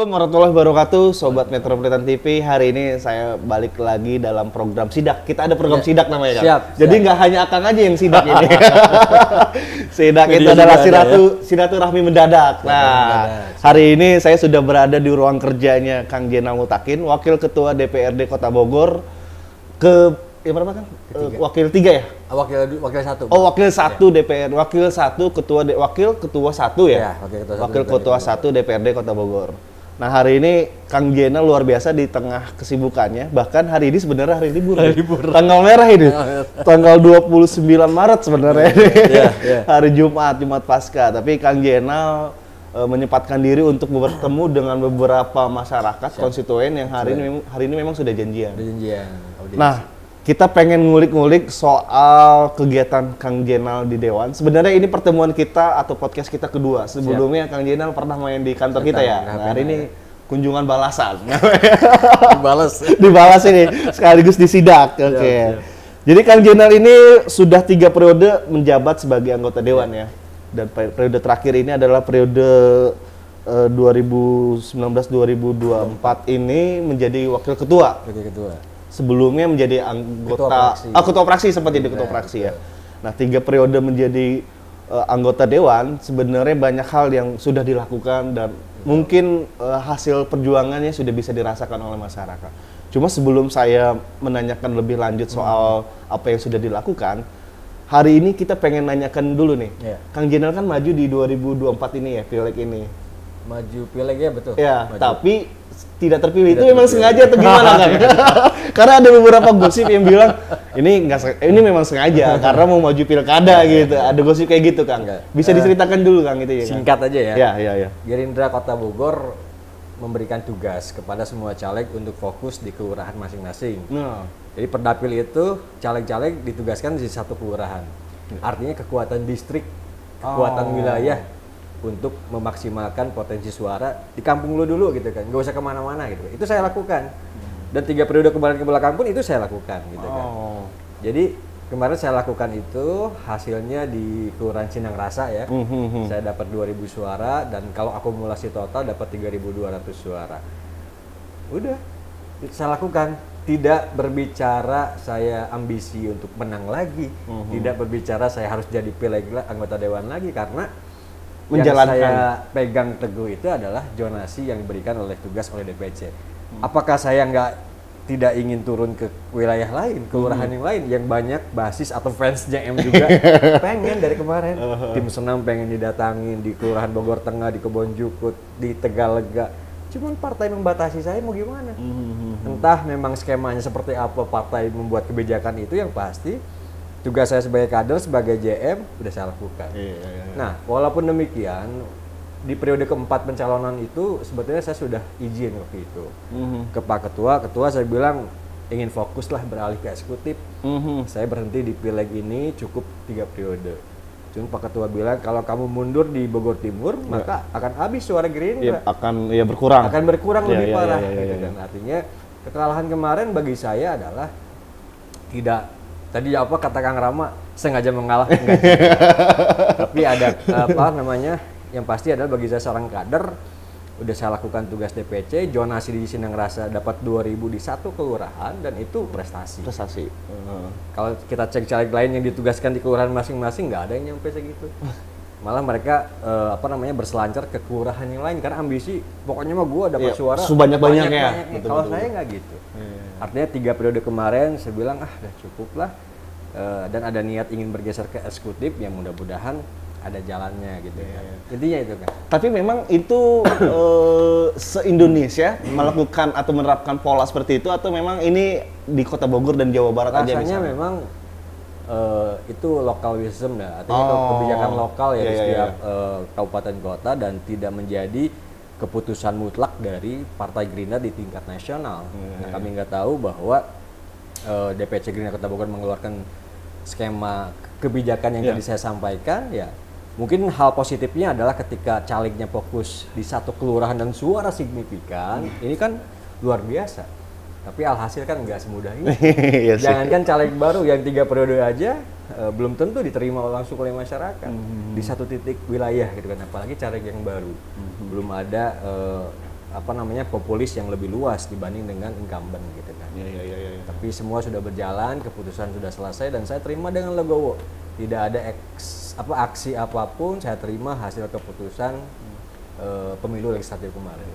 Assalamualaikum warahmatullahi wabarakatuh, Sobat Metropolitan TV. Hari ini saya balik lagi dalam program Sidak. Kita ada program Sidak namanya, kan? Siap. Jadi nggak hanya Akang aja yang Sidak ini. Sidak itu Media adalah juga ada, silaturahmi mendadak. Nah, hari ini saya sudah berada di ruang kerjanya Kang Jenal Mutakin, Wakil Ketua DPRD Kota Bogor, berapa kan? Wakil 3 ya? Wakil 1. Oh, wakil 1 DPR, wakil 1 wakil ketua 1 ya? Wakil ketua 1 DPRD Kota Bogor. Nah, hari ini Kang Jenal luar biasa di tengah kesibukannya. Bahkan hari ini sebenarnya hari libur. Tanggal merah ini. Tanggal 29 Maret sebenarnya ini. Hari Jumat Pasca. Tapi Kang Jenal menyempatkan diri untuk bertemu dengan beberapa masyarakat konstituen yang hari ini memang sudah janjian. Nah, kita pengen ngulik-ngulik soal kegiatan Kang Jenal di Dewan. Sebenarnya ini pertemuan kita atau podcast kita kedua. Sebelumnya Kang Jenal pernah main di kantor kita ya. Nah, hari ini kunjungan balasan. Dibalas ini sekaligus disidak. Oke. Jadi Kang Jenal ini sudah 3 periode menjabat sebagai anggota Dewan ya. Dan periode terakhir ini adalah periode 2019-2024 ini menjadi wakil ketua. Sebelumnya menjadi anggota ketua praksi sempat jadi ketua praksi ya. Nah, 3 periode menjadi anggota dewan, sebenarnya banyak hal yang sudah dilakukan dan mungkin hasil perjuangannya sudah bisa dirasakan oleh masyarakat. Cuma sebelum saya menanyakan lebih lanjut soal apa yang sudah dilakukan, hari ini kita pengen nanyakan dulu nih. Kang Jenal kan maju di 2024 ini ya, pileg ini. Maju pileg ya, betul. Ya, tapi tidak terpilih. Itu memang sengaja atau gimana kan? Karena ada beberapa gosip yang bilang ini memang sengaja karena mau maju pilkada gitu. Ada gosip kayak gitu, Kang. Bisa diceritakan dulu, Kang, itu ya. Singkat aja ya. Ya. Gerindra Kota Bogor memberikan tugas kepada semua caleg untuk fokus di kelurahan masing-masing. Jadi perdapil itu caleg-caleg ditugaskan di satu kelurahan. Artinya kekuatan distrik, kekuatan wilayah untuk memaksimalkan potensi suara di kampung lu dulu gitu kan, nggak usah kemana-mana gitu. Itu saya lakukan, dan 3 periode kemarin ke belakang pun itu saya lakukan gitu kan. Jadi kemarin saya lakukan itu, hasilnya di Kelurahan Sindang Rasa ya, saya dapat 2.000 suara, dan kalau akumulasi total dapat 3.200 suara. Udah, itu saya lakukan. Tidak berbicara saya ambisi untuk menang lagi, tidak berbicara saya harus jadi pileg anggota dewan lagi, karena menjalankan. Yang saya pegang teguh itu adalah zonasi yang diberikan oleh tugas oleh DPC. Apakah saya tidak ingin turun ke wilayah lain, kelurahan yang lain yang banyak basis atau fansnya M juga pengen dari kemarin. Tim senam pengen didatangin di Kelurahan Bogor Tengah, di Kebonjukut, di Tegalega. Cuman partai membatasi saya, mau gimana? Entah memang skemanya seperti apa partai membuat kebijakan itu, yang pasti tugas saya sebagai kader, sebagai JM, udah saya lakukan. Nah, walaupun demikian, di periode keempat pencalonan itu sebetulnya saya sudah izin waktu itu ke Pak Ketua saya bilang ingin fokuslah beralih ke eksekutif. Saya berhenti di pileg ini cukup 3 periode. Cuma Pak Ketua bilang kalau kamu mundur di Bogor Timur, maka akan habis suara Gerindra. Akan berkurang. Akan berkurang lebih parah. Dan artinya kekalahan kemarin bagi saya adalah tidak. Tadi apa kata Kang Rama, sengaja mengalah enggak. Tapi ada yang pasti adalah bagi saya seorang kader, udah saya lakukan tugas DPC, zonasi di Sindang Rasa dapat 2.000 di 1 kelurahan, dan itu prestasi. Kalau kita cek caleg lain yang ditugaskan di kelurahan masing-masing, nggak ada yang nyampe segitu. Malah mereka berselancar ke kelurahan yang lain karena ambisi, pokoknya mah gua dapat suara sebanyak-banyaknya. Kalau saya nggak gitu. Artinya 3 periode kemarin saya bilang udah cukup lah, dan ada niat ingin bergeser ke eksekutif yang mudah-mudahan ada jalannya gitu kan. Intinya itu kan. Tapi memang itu se-Indonesia melakukan atau menerapkan pola seperti itu, atau memang ini di Kota Bogor dan Jawa Barat aja misalnya? Rasanya memang itu local wisdom dah, artinya kebijakan lokal ya di setiap kabupaten kota, dan tidak menjadi keputusan mutlak dari Partai Gerindra di tingkat nasional. Nah, kami nggak tahu bahwa DPC Gerindra Kota Bogor mengeluarkan skema kebijakan yang tadi saya sampaikan ya. Mungkin hal positifnya adalah ketika calegnya fokus di 1 kelurahan dan suara signifikan, ini kan luar biasa. Tapi alhasil kan nggak semudah ini. Jangankan caleg baru yang 3 periode aja, belum tentu diterima langsung oleh masyarakat di satu titik wilayah gitu kan, apalagi caleg yang baru. Belum ada populis yang lebih luas dibanding dengan incumbent gitu kan. Iya. Tapi semua sudah berjalan, keputusan sudah selesai dan saya terima dengan legowo. Tidak ada aksi apapun, saya terima hasil keputusan pemilu legislatif kemarin.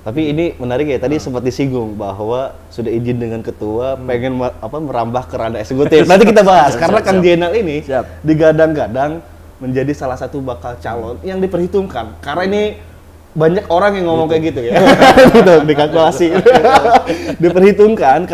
Tapi ini menarik ya, tadi sempat disinggung bahwa sudah izin dengan ketua, pengen merambah ke ranah eksekutif. Nanti kita bahas, karena Kang Jenal ini digadang-gadang menjadi salah satu bakal calon yang diperhitungkan. Karena ini banyak orang yang ngomong kayak gitu ya, gitu, dikalkulasi. Diperhitungkan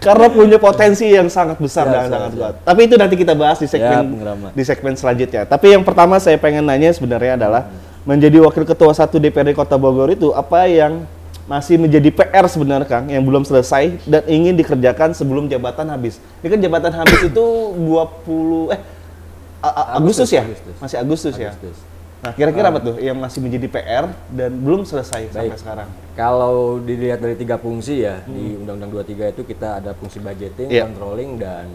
karena punya potensi yang sangat besar dan sangat kuat. Tapi itu nanti kita bahas di segmen selanjutnya. Tapi yang pertama saya pengen nanya sebenarnya adalah menjadi wakil ketua 1 DPRD Kota Bogor itu apa yang masih menjadi PR sebenarnya Kang yang belum selesai dan ingin dikerjakan sebelum jabatan habis. Ini kan jabatan habis itu Agustus ya? Masih Agustus ya. Nah, kira-kira apa tuh yang masih menjadi PR dan belum selesai sampai sekarang? Kalau dilihat dari 3 fungsi ya, di Undang-Undang 23 itu kita ada fungsi budgeting, controlling, dan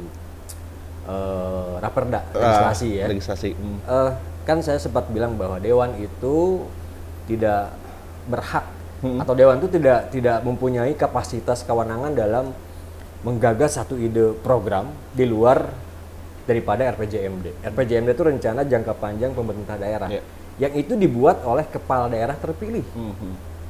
raperda, legislasi ya. Legislasi. Kan saya sempat bilang bahwa Dewan itu tidak berhak atau Dewan itu tidak mempunyai kapasitas kewenangan dalam menggagas satu ide program di luar daripada RPJMD. RPJMD itu rencana jangka panjang pemerintah daerah yang itu dibuat oleh kepala daerah terpilih.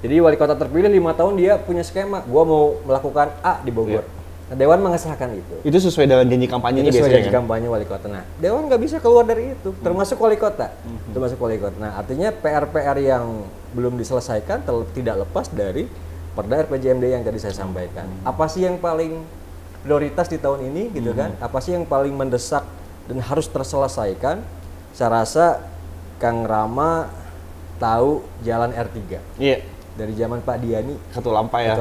Jadi wali kota terpilih 5 tahun dia punya skema, gua mau melakukan A di Bogor. Nah, Dewan mengesahkan itu. Itu sesuai dengan janji kampanyenya biasanya. Sesuai janji kampanye wali kota. Nah, Dewan nggak bisa keluar dari itu, termasuk wali kota. Termasuk wali kota. Nah, artinya PR-PR yang belum diselesaikan tidak lepas dari Perda RPJMD yang tadi saya sampaikan. Apa sih yang paling prioritas di tahun ini gitu kan? Apa sih yang paling mendesak dan harus terselesaikan? Saya rasa Kang Rama tahu jalan R3. Iya. Dari zaman Pak Diani. Satu lampa ya.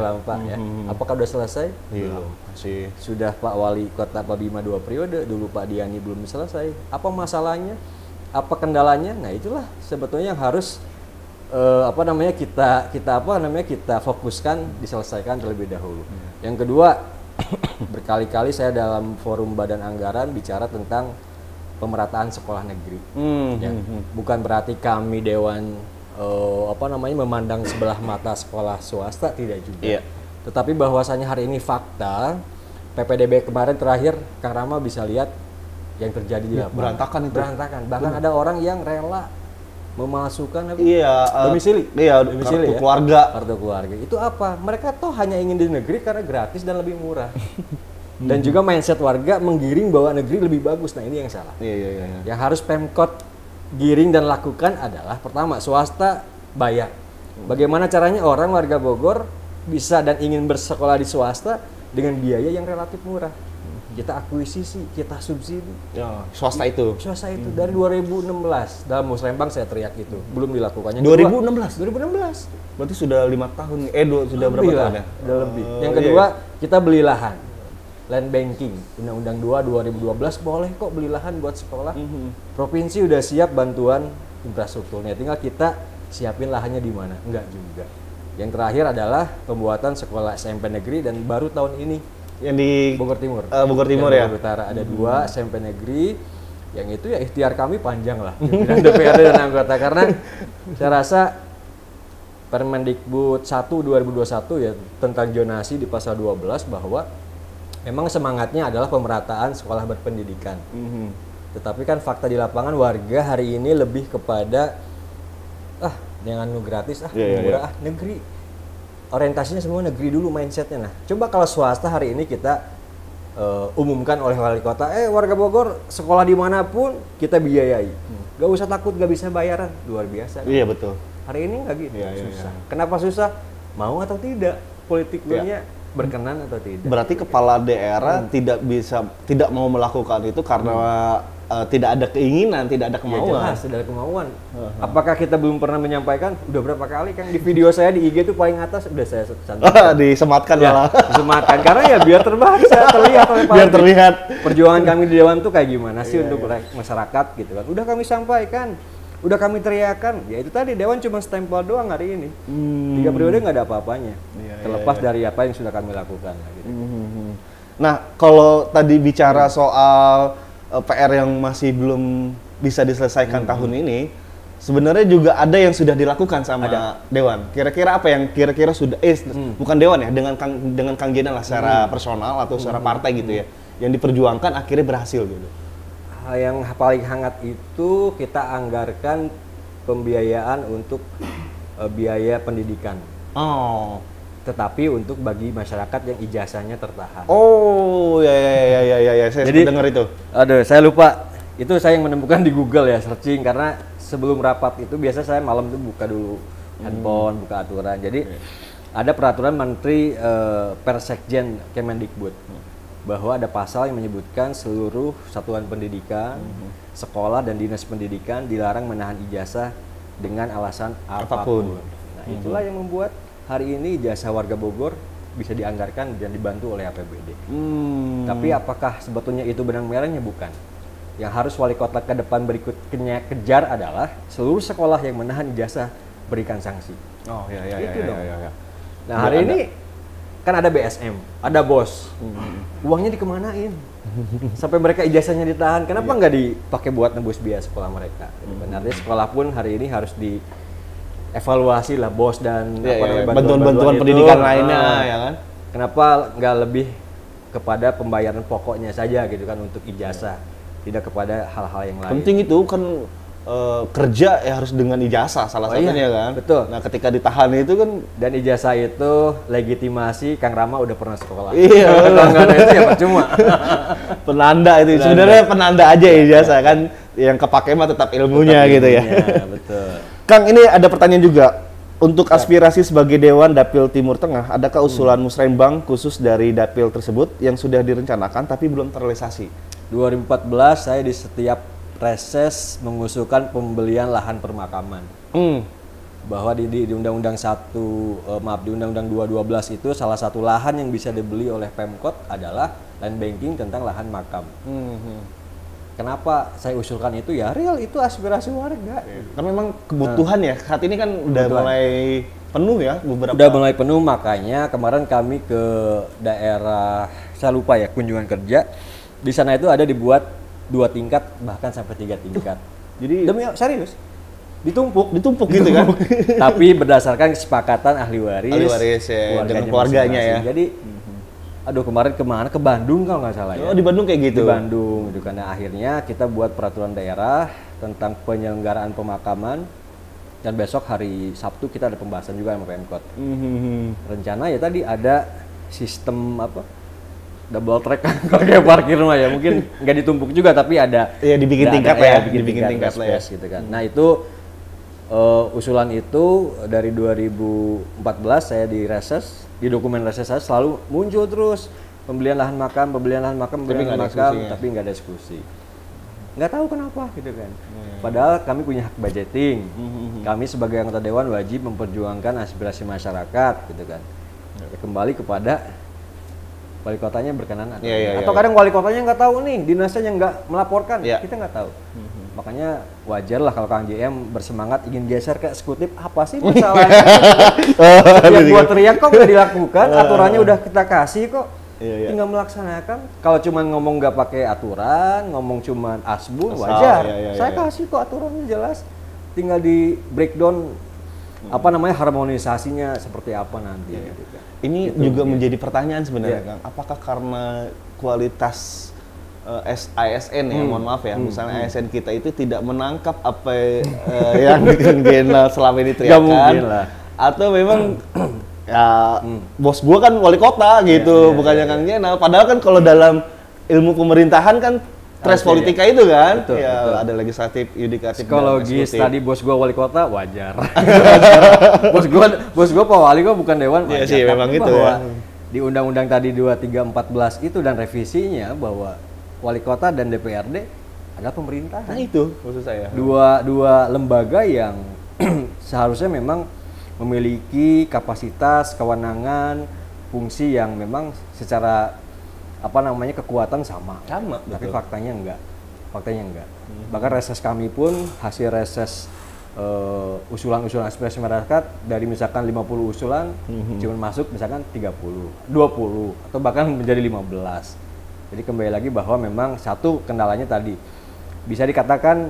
Apakah udah selesai? Belum. Masih. Sudah Pak Wali Kota Pak Bima 2 periode, dulu Pak Diani belum selesai. Apa masalahnya? Apa kendalanya? Nah, itulah sebetulnya yang harus kita fokuskan diselesaikan terlebih dahulu. Yang kedua, berkali-kali saya dalam forum Badan Anggaran bicara tentang pemerataan sekolah negeri. Bukan berarti kami Dewan memandang sebelah mata sekolah swasta, tidak juga. Tetapi bahwasanya hari ini fakta PPDB kemarin terakhir Kang Rama bisa lihat yang terjadi di lapangan. Berantakan. Bahkan ada orang yang rela memasukkan domisili. Kartu keluarga. Kartu keluarga. Itu apa? Mereka toh hanya ingin di negeri karena gratis dan lebih murah. Dan juga mindset warga menggiring bahwa negeri lebih bagus. Nah, ini yang salah. Yang harus Pemkot giring dan lakukan adalah pertama, swasta bayar. Bagaimana caranya orang warga Bogor bisa dan ingin bersekolah di swasta dengan biaya yang relatif murah. Kita akuisisi, kita subsidi. Swasta itu dari 2016 dalam Musrembang saya teriak itu belum dilakukannya. 2016. Berarti sudah 5 tahun. Sudah berapa tahun ya? Sudah lebih. Yang kedua, kita beli lahan. Land banking, Undang-Undang 2 2012 boleh kok beli lahan buat sekolah. Provinsi udah siap bantuan infrastrukturnya, tinggal kita siapin lahannya di mana. Enggak juga. Yang terakhir adalah pembuatan sekolah SMP negeri dan baru tahun ini yang di Bogor Timur. Bogor Timur ya. Bogor Utara ada 2 SMP negeri. Yang itu ya ikhtiar kami panjang lah. DPRD dan anggota karena saya rasa Permendikbud 1 2021 ya tentang zonasi di pasal 12 bahwa memang semangatnya adalah pemerataan sekolah berpendidikan. Tetapi kan fakta di lapangan warga hari ini lebih kepada jangan gratis, murah, negeri. Orientasinya semua negeri dulu mindsetnya. Nah, coba kalau swasta hari ini kita umumkan oleh wali kota, warga Bogor sekolah dimanapun kita biayai. Gak usah takut gak bisa bayaran, luar biasa. Iya betul. Hari ini nggak gitu, susah. Kenapa susah? Mau atau tidak? Politiknya berkenan atau tidak? Berarti kepala daerah tidak mau melakukan itu karena tidak ada keinginan, tidak ada kemauan. Ya jelas, tidak ada kemauan. Apakah kita belum pernah menyampaikan? Udah berapa kali kan di video saya di IG itu paling atas udah saya santai. Disematkan malah. Disematkan karena ya biar terbaca, terlihat oleh biar terlihat perjuangan kami di Dewan tuh kayak gimana sih untuk masyarakat gitu kan. Udah kami sampaikan. Udah kami teriakan, ya itu tadi Dewan cuma stempel doang hari ini. 3 periode nggak ada apa-apanya, terlepas dari apa yang sudah kami lakukan. Gitu. Nah, kalau tadi bicara soal PR yang masih belum bisa diselesaikan tahun ini, sebenarnya juga ada yang sudah dilakukan sama Dewan. Kira-kira apa yang kira-kira sudah bukan Dewan ya, dengan Kang Jena lah secara personal atau secara partai gitu ya, yang diperjuangkan akhirnya berhasil gitu. Yang paling hangat itu kita anggarkan pembiayaan untuk biaya pendidikan. Oh. Tetapi untuk bagi masyarakat yang ijazahnya tertahan. Oh, ya. Saya dengar itu. Aduh, saya lupa. Itu saya yang menemukan di Google ya, searching, karena sebelum rapat itu biasa saya malam itu buka dulu handphone, buka aturan. Jadi ada peraturan Menteri Persekjen Kemendikbud bahwa ada pasal yang menyebutkan seluruh satuan pendidikan, sekolah dan dinas pendidikan dilarang menahan ijazah dengan alasan apapun. Nah, itulah yang membuat hari ini ijazah warga Bogor bisa dianggarkan dan dibantu oleh APBD. Tapi apakah sebetulnya itu benang merahnya? Bukan. Yang harus wali kota ke depan berikutnya kejar adalah seluruh sekolah yang menahan ijazah berikan sanksi. Oh iya. Itu dong. Nah hari ini kan ada BSM, ada BOS. Uangnya dikemanain? Sampai mereka ijazahnya ditahan. Kenapa nggak dipakai buat nebus biaya sekolah mereka? Artinya sekolah pun hari ini harus dievaluasi lah BOS dan bantuan-bantuan pendidikan lainnya ya kan. Kenapa nggak lebih kepada pembayaran pokoknya saja gitu kan untuk ijazah, tidak kepada hal-hal yang lain. Penting itu kan kerja ya harus dengan ijazah salah satunya kan. Betul. Nah ketika ditahan itu kan, dan ijazah itu legitimasi Kang Rama udah pernah sekolah. Iya. Kalau nggak ada itu ya percuma. Penanda itu sebenarnya penanda aja ijazah kan, yang kepake mah tetap ilmunya gitu ya. Betul. Kang, ini ada pertanyaan juga. Untuk aspirasi sebagai Dewan Dapil Timur Tengah, adakah usulan musrembang khusus dari dapil tersebut yang sudah direncanakan tapi belum terrealisasi? 2014 saya di setiap reses mengusulkan pembelian lahan permakaman. Bahwa di Undang-Undang 212 itu salah satu lahan yang bisa dibeli oleh Pemkot adalah land banking tentang lahan makam. Kenapa saya usulkan itu? Ya real, itu aspirasi warga. Kan memang kebutuhan ya, saat ini kan udah mulai penuh ya beberapa. Udah mulai penuh, makanya kemarin kami ke daerah, saya lupa ya, kunjungan kerja. Di sana itu ada dibuat 2 tingkat, bahkan sampai 3 tingkat. Jadi demi serius, ditumpuk gitu kan. Tapi berdasarkan kesepakatan ahli waris ya, dengan keluarganya ya. Jadi aduh, kemarin kemana? Ke Bandung kalau nggak salah ya. Oh, di Bandung kayak gitu? Di Bandung, gitu. Karena akhirnya kita buat peraturan daerah tentang penyelenggaraan pemakaman, dan besok hari Sabtu kita ada pembahasan juga sama Pemkot. Rencana ya tadi ada sistem apa? Double track kalau kayak parkir mah ya, mungkin nggak ditumpuk juga tapi ada. Iya, dibikin tingkat ya, dibikin tingkat lah ya. Gitu kan. Nah itu usulan itu dari 2014 saya di reses. Di dokumen reses saya selalu muncul terus pembelian lahan makam, tapi nggak ada diskusi. Nggak tahu kenapa gitu kan. Padahal kami punya hak budgeting. Kami sebagai anggota dewan wajib memperjuangkan aspirasi masyarakat gitu kan. Ya, kembali kepada wali kotanya berkenan atau kadang wali kotanya nggak tahu nih, dinasnya yang nggak melaporkan, kita nggak tahu. Makanya wajar lah kalau Kang JM bersemangat ingin geser ke eksekutif. Apa sih masalahnya? Yang buat teriak kok nggak dilakukan, aturannya udah kita kasih kok, tinggal melaksanakan. Kalau cuma ngomong nggak pakai aturan, ngomong cuma asbun, wajar. Saya kasih kok aturannya jelas, tinggal di breakdown apa namanya harmonisasinya seperti apa nanti. Gitu kan. Ini gitu, juga menjadi pertanyaan sebenarnya, Kang. Apakah karena kualitas ASN ya, mohon maaf ya, misalnya ASN kita itu tidak menangkap apa yang Kang Jena selama ini teriakan, atau memang ya bos gua kan wali kota gitu, bukannya Kang Jena. Padahal kan kalau dalam ilmu pemerintahan kan tres politika itu kan, betul. Ada legislatif, yudikatif, psikologis. Tadi bos gua wali kota wajar. bos gua Pak Wali kok bukan dewan. Iya sih, memang gitu ya. Di undang-undang tadi 2314 itu dan revisinya bahwa wali kota dan DPRD adalah pemerintahan. Nah itu maksud saya. Dua lembaga yang seharusnya memang memiliki kapasitas, kewenangan, fungsi yang memang secara apa namanya kekuatan sama. Tapi faktanya enggak. Bahkan reses kami pun hasil reses usulan-usulan aspirasi masyarakat dari misalkan 50 usulan cuma masuk misalkan 30, 20 atau bahkan menjadi 15. Jadi kembali lagi bahwa memang satu kendalanya tadi bisa dikatakan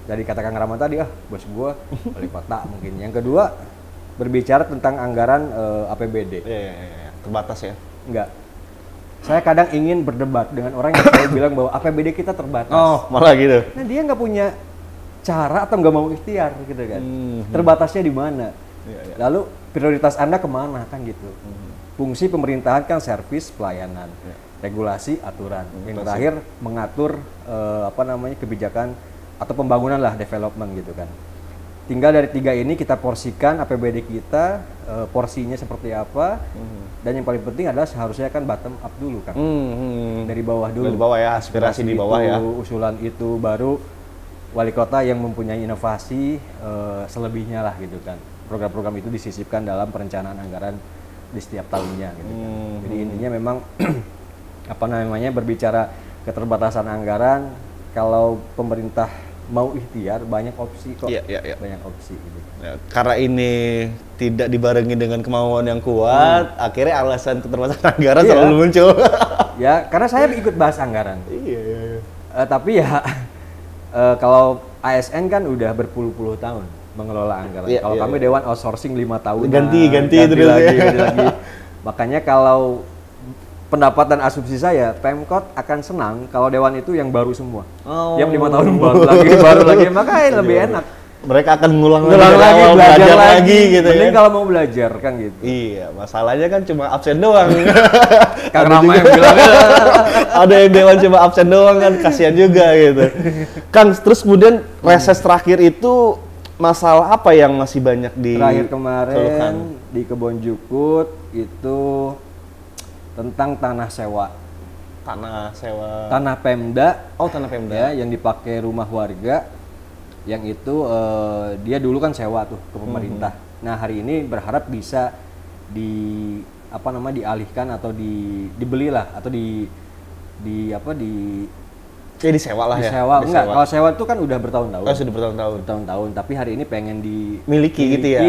dari kata Kang Rahman tadi, bos gua wali kota mungkin. Yang kedua, berbicara tentang anggaran APBD. Iya. Terbatas ya? Enggak. Saya kadang ingin berdebat dengan orang yang selalu bilang bahwa APBD kita terbatas. Oh, malah gitu. Nah, dia nggak punya cara atau nggak mau ikhtiar gitu kan. Terbatasnya di mana? Iya. Lalu prioritas Anda kemana kan gitu. Fungsi pemerintahan kan servis, pelayanan, regulasi, aturan. Yang terakhir mengatur kebijakan atau pembangunan lah, development gitu kan. Tinggal dari tiga ini kita porsikan APBD kita, porsinya seperti apa, dan yang paling penting adalah seharusnya kan bottom up dulu kan. Dari bawah dulu. Dari bawah ya, aspirasi di bawah ya. Usulan itu baru wali kota yang mempunyai inovasi selebihnya lah gitu kan. Program-program itu disisipkan dalam perencanaan anggaran di setiap tahunnya gitu kan. Jadi intinya memang berbicara keterbatasan anggaran, kalau pemerintah mau ikhtiar banyak opsi kok. Iya. Banyak opsi gitu. Ya, karena ini tidak dibarengi dengan kemauan yang kuat, akhirnya alasan keterbatasan anggaran selalu muncul. Ya, karena saya ikut bahas anggaran. Iya. Tapi ya kalau ASN kan udah berpuluh-puluh tahun mengelola anggaran. Kalau kami Dewan outsourcing 5 tahun. Ganti terus lagi. Makanya kalau pendapat dan asumsi saya, Pemkot akan senang kalau Dewan itu yang baru semua. Yang 5 tahun baru lagi, makanya lebih enak. Mereka akan ngulang lagi, belajar lagi gitu ya. Mending kalau mau belajar kan gitu. Iya, masalahnya kan cuma absen doang. Kang Rama yang bilang ada yang Dewan cuma absen doang kan, kasihan juga gitu. Kang, terus kemudian reses terakhir itu masalah apa yang masih banyak di terakhir kemarin di Kebon Jukut itu tentang tanah sewa. Tanah Pemda. Oh, tanah Pemda. Ya, yang dipakai rumah warga. Yang itu dia dulu kan sewa tuh ke pemerintah. Nah, hari ini berharap bisa dialihkan atau dibelilah atau disewa lah ya. Disewa. Enggak, kalau sewa itu kan udah bertahun-tahun. Oh, sudah bertahun-tahun. Bertahun-tahun, tapi hari ini pengen dimiliki gitu ya.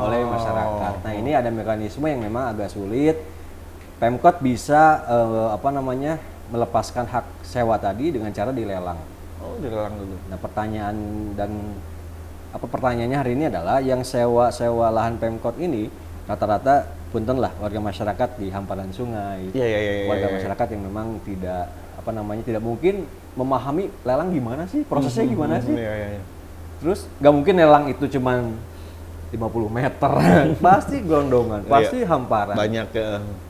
Oleh masyarakat. Nah, ini ada mekanisme yang memang agak sulit. Pemkot bisa melepaskan hak sewa tadi dengan cara dilelang. Oh, dilelang dulu. Nah, pertanyaannya hari ini adalah yang sewa lahan Pemkot ini rata-rata punten lah warga masyarakat di hamparan sungai. Warga masyarakat yang memang tidak mungkin memahami lelang gimana sih, prosesnya gimana sih. Terus nggak mungkin lelang itu cuman 50 meter, pasti gelondongan, pasti hamparan. Banyak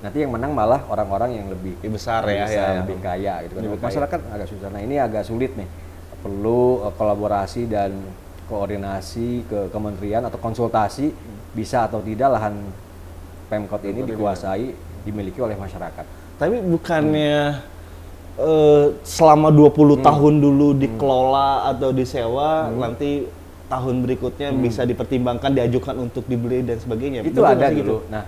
Nanti yang menang malah orang-orang yang lebih besar, lebih kaya gitu kan. Masyarakat agak susah. Nah, ini agak sulit nih. Perlu kolaborasi dan koordinasi ke kementerian atau konsultasi bisa atau tidak lahan Pemkot ini dikuasai, dimiliki oleh masyarakat. Tapi bukannya selama 20 tahun dulu dikelola atau disewa, nanti tahun berikutnya bisa dipertimbangkan, diajukan untuk dibeli dan sebagainya. Itu ada dulu. Nah,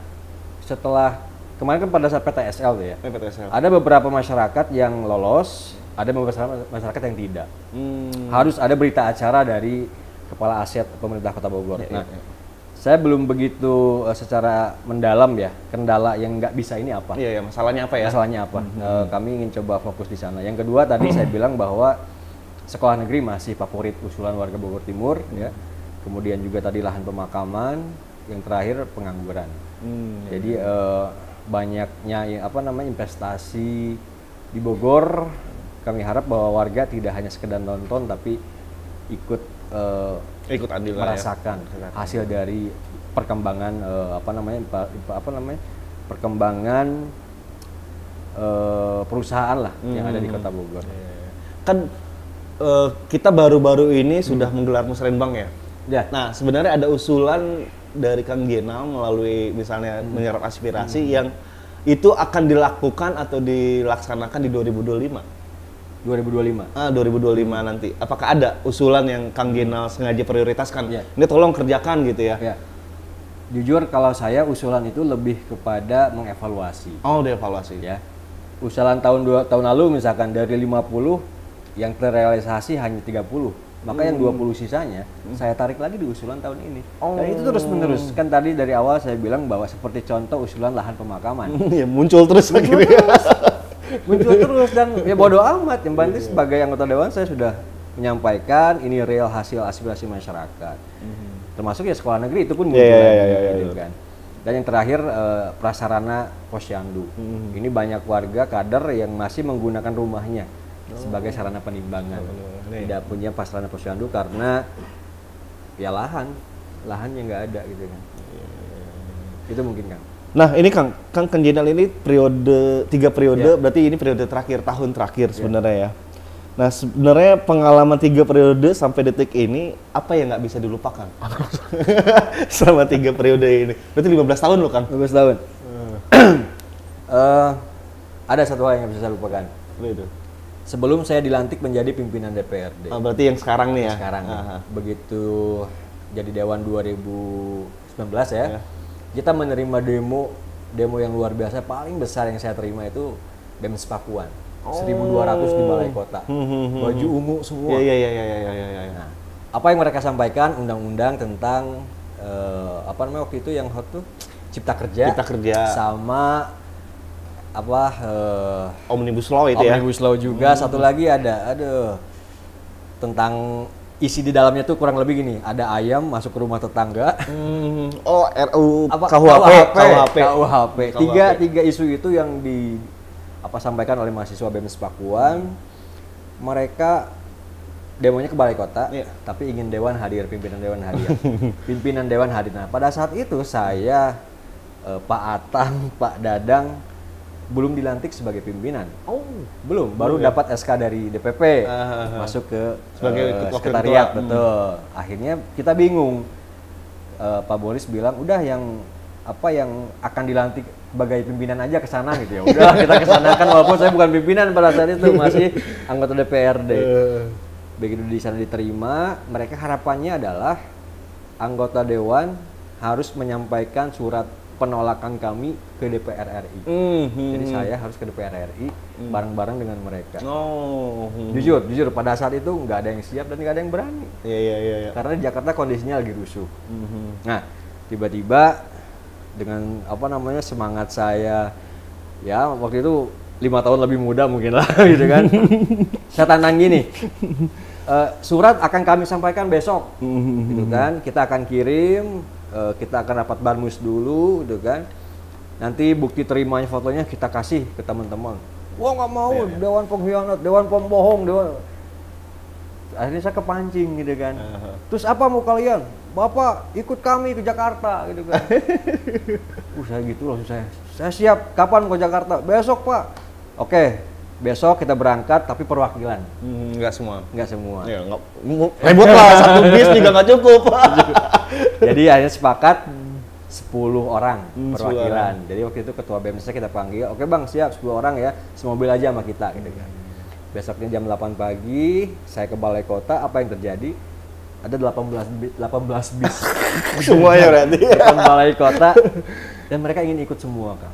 setelah kemarin kan pada saat PTSL tuh ya. Ada beberapa masyarakat yang lolos, ada beberapa masyarakat yang tidak. Harus ada berita acara dari Kepala Aset Pemerintah Kota Bogor. Saya belum begitu secara mendalam ya, kendala yang nggak bisa ini apa. Masalahnya apa ya? Masalahnya apa? Kami ingin coba fokus di sana. Yang kedua tadi saya bilang bahwa sekolah negeri masih favorit usulan warga Bogor Timur, ya. Kemudian juga tadi lahan pemakaman, yang terakhir pengangguran. Jadi banyaknya investasi di Bogor, kami harap bahwa warga tidak hanya sekedar nonton tapi ikut andil merasakan hasil dari perkembangan perkembangan perusahaan lah yang ada di Kota Bogor. Kan kita baru-baru ini sudah menggelar musrenbang ya. Nah, sebenarnya ada usulan dari Kang Gena melalui misalnya menyerap aspirasi yang itu akan dilakukan atau dilaksanakan di 2025. 2025 nanti. Apakah ada usulan yang Kang Gena sengaja prioritaskan? Ini tolong kerjakan gitu ya. Jujur kalau saya usulan itu lebih kepada mengevaluasi. Oh, dievaluasi. Ya. Usulan tahun lalu misalkan dari 50 yang terrealisasi hanya 30. Maka yang 20 sisanya saya tarik lagi di usulan tahun ini. Dan itu terus-menerus. Kan tadi dari awal saya bilang bahwa seperti contoh usulan lahan pemakaman. Muncul terus akhirnya. Muncul terus dan ya bodo amat. Yang penting sebagai anggota dewan saya sudah menyampaikan ini real hasil aspirasi masyarakat. Termasuk ya sekolah negeri itu pun muncul gitu kan. Dan yang terakhir prasarana posyandu. Ini banyak warga kader yang masih menggunakan rumahnya sebagai sarana penimbangan. Tidak punya prasarana posyandu karena ya lahannya nggak ada gitu kan. Itu mungkin Kang. Nah ini Kang Jenal ini periode 3 periode, berarti ini periode terakhir, tahun terakhir sebenarnya ya. Nah sebenarnya pengalaman 3 periode sampai detik ini apa yang nggak bisa dilupakan selama 3 periode ini? Berarti 15 tahun loh Kang? 15 tahun. Ada satu hal yang nggak bisa saya lupakan. Itu. Sebelum saya dilantik menjadi pimpinan DPRD. Berarti yang sekarang nih ya? Sekarang. Begitu jadi Dewan 2019 ya. Kita menerima demo yang luar biasa, paling besar yang saya terima itu BEMS Pakuan. 1.200 di Balai Kota. Baju ungu semua. Iya. Nah, apa yang mereka sampaikan undang-undang tentang apa namanya waktu itu yang hot tuh Cipta Kerja sama Omnibus Law itu ya. Omnibus Law juga. Satu lagi ada tentang isi di dalamnya tuh kurang lebih gini, ada ayam masuk ke rumah tetangga. RUU KUHP. Tiga isu itu yang sampaikan oleh mahasiswa BEMS Pakuan. Mereka demonya ke Balai Kota, tapi ingin pimpinan Dewan hadir. Nah, pada saat itu saya Pak Atang, Pak Dadang belum dilantik sebagai pimpinan. Belum, baru dapat SK dari DPP masuk ke sebagai sekretariat, betul. Akhirnya kita bingung. Pak Boris bilang udah yang akan dilantik sebagai pimpinan aja ke sana gitu ya. Udah kita kesanakan walaupun saya bukan pimpinan pada saat itu, masih anggota DPRD. Begitu di sana diterima, mereka harapannya adalah anggota dewan harus menyampaikan surat penolakan kami ke DPR RI. Jadi saya harus ke DPR RI bareng-bareng dengan mereka. Jujur pada saat itu nggak ada yang siap dan nggak ada yang berani. Iya. Karena di Jakarta kondisinya lagi rusuh. Nah, tiba-tiba dengan semangat saya, ya waktu itu 5 tahun lebih muda mungkin lah gitu kan. Saya tantang gini. Surat akan kami sampaikan besok, gitu kan? Kita akan kirim. Kita akan rapat Banmus dulu, gitu kan. Nanti bukti terimanya fotonya kita kasih ke teman-teman. Wah nggak mau, dewan pengkhianat, dewan pembohong, dewan. Akhirnya saya kepancing, gitu kan. Terus apa mau kalian? Bapak ikut kami ke Jakarta, gitu kan. Saya gitu loh, saya siap. Kapan mau ke Jakarta? Besok Pak. Oke, besok kita berangkat, tapi perwakilan. Nggak semua. Ya, ribut lah, satu bis juga nggak cukup. Jadi akhirnya sepakat 10 orang perwakilan. Jadi waktu itu ketua BEMS kita panggil, oke bang siap 10 orang ya, semobil aja sama kita gitu kan. Besoknya jam 8 pagi, saya ke Balai Kota, apa yang terjadi? Ada 18 bis. Semuanya berarti. Ke Balai Kota. Dan mereka ingin ikut semua kan.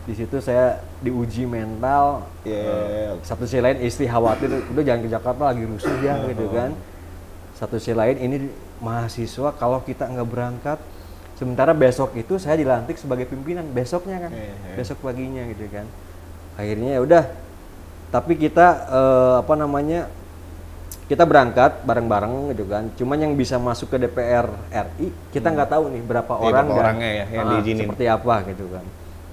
Di situ saya diuji mental. Satu sisi lain istri khawatir, udah jangan ke Jakarta lagi rusuh ya gitu kan. Satu sisi lain ini mahasiswa kalau kita nggak berangkat, sementara besok itu saya dilantik sebagai pimpinan besoknya kan, besok paginya gitu kan. Akhirnya ya udah. Tapi kita kita berangkat bareng-bareng gitu kan. Cuman yang bisa masuk ke DPR RI kita nggak tahu nih berapa orang orangnya ya yang diizinin. Seperti apa gitu kan.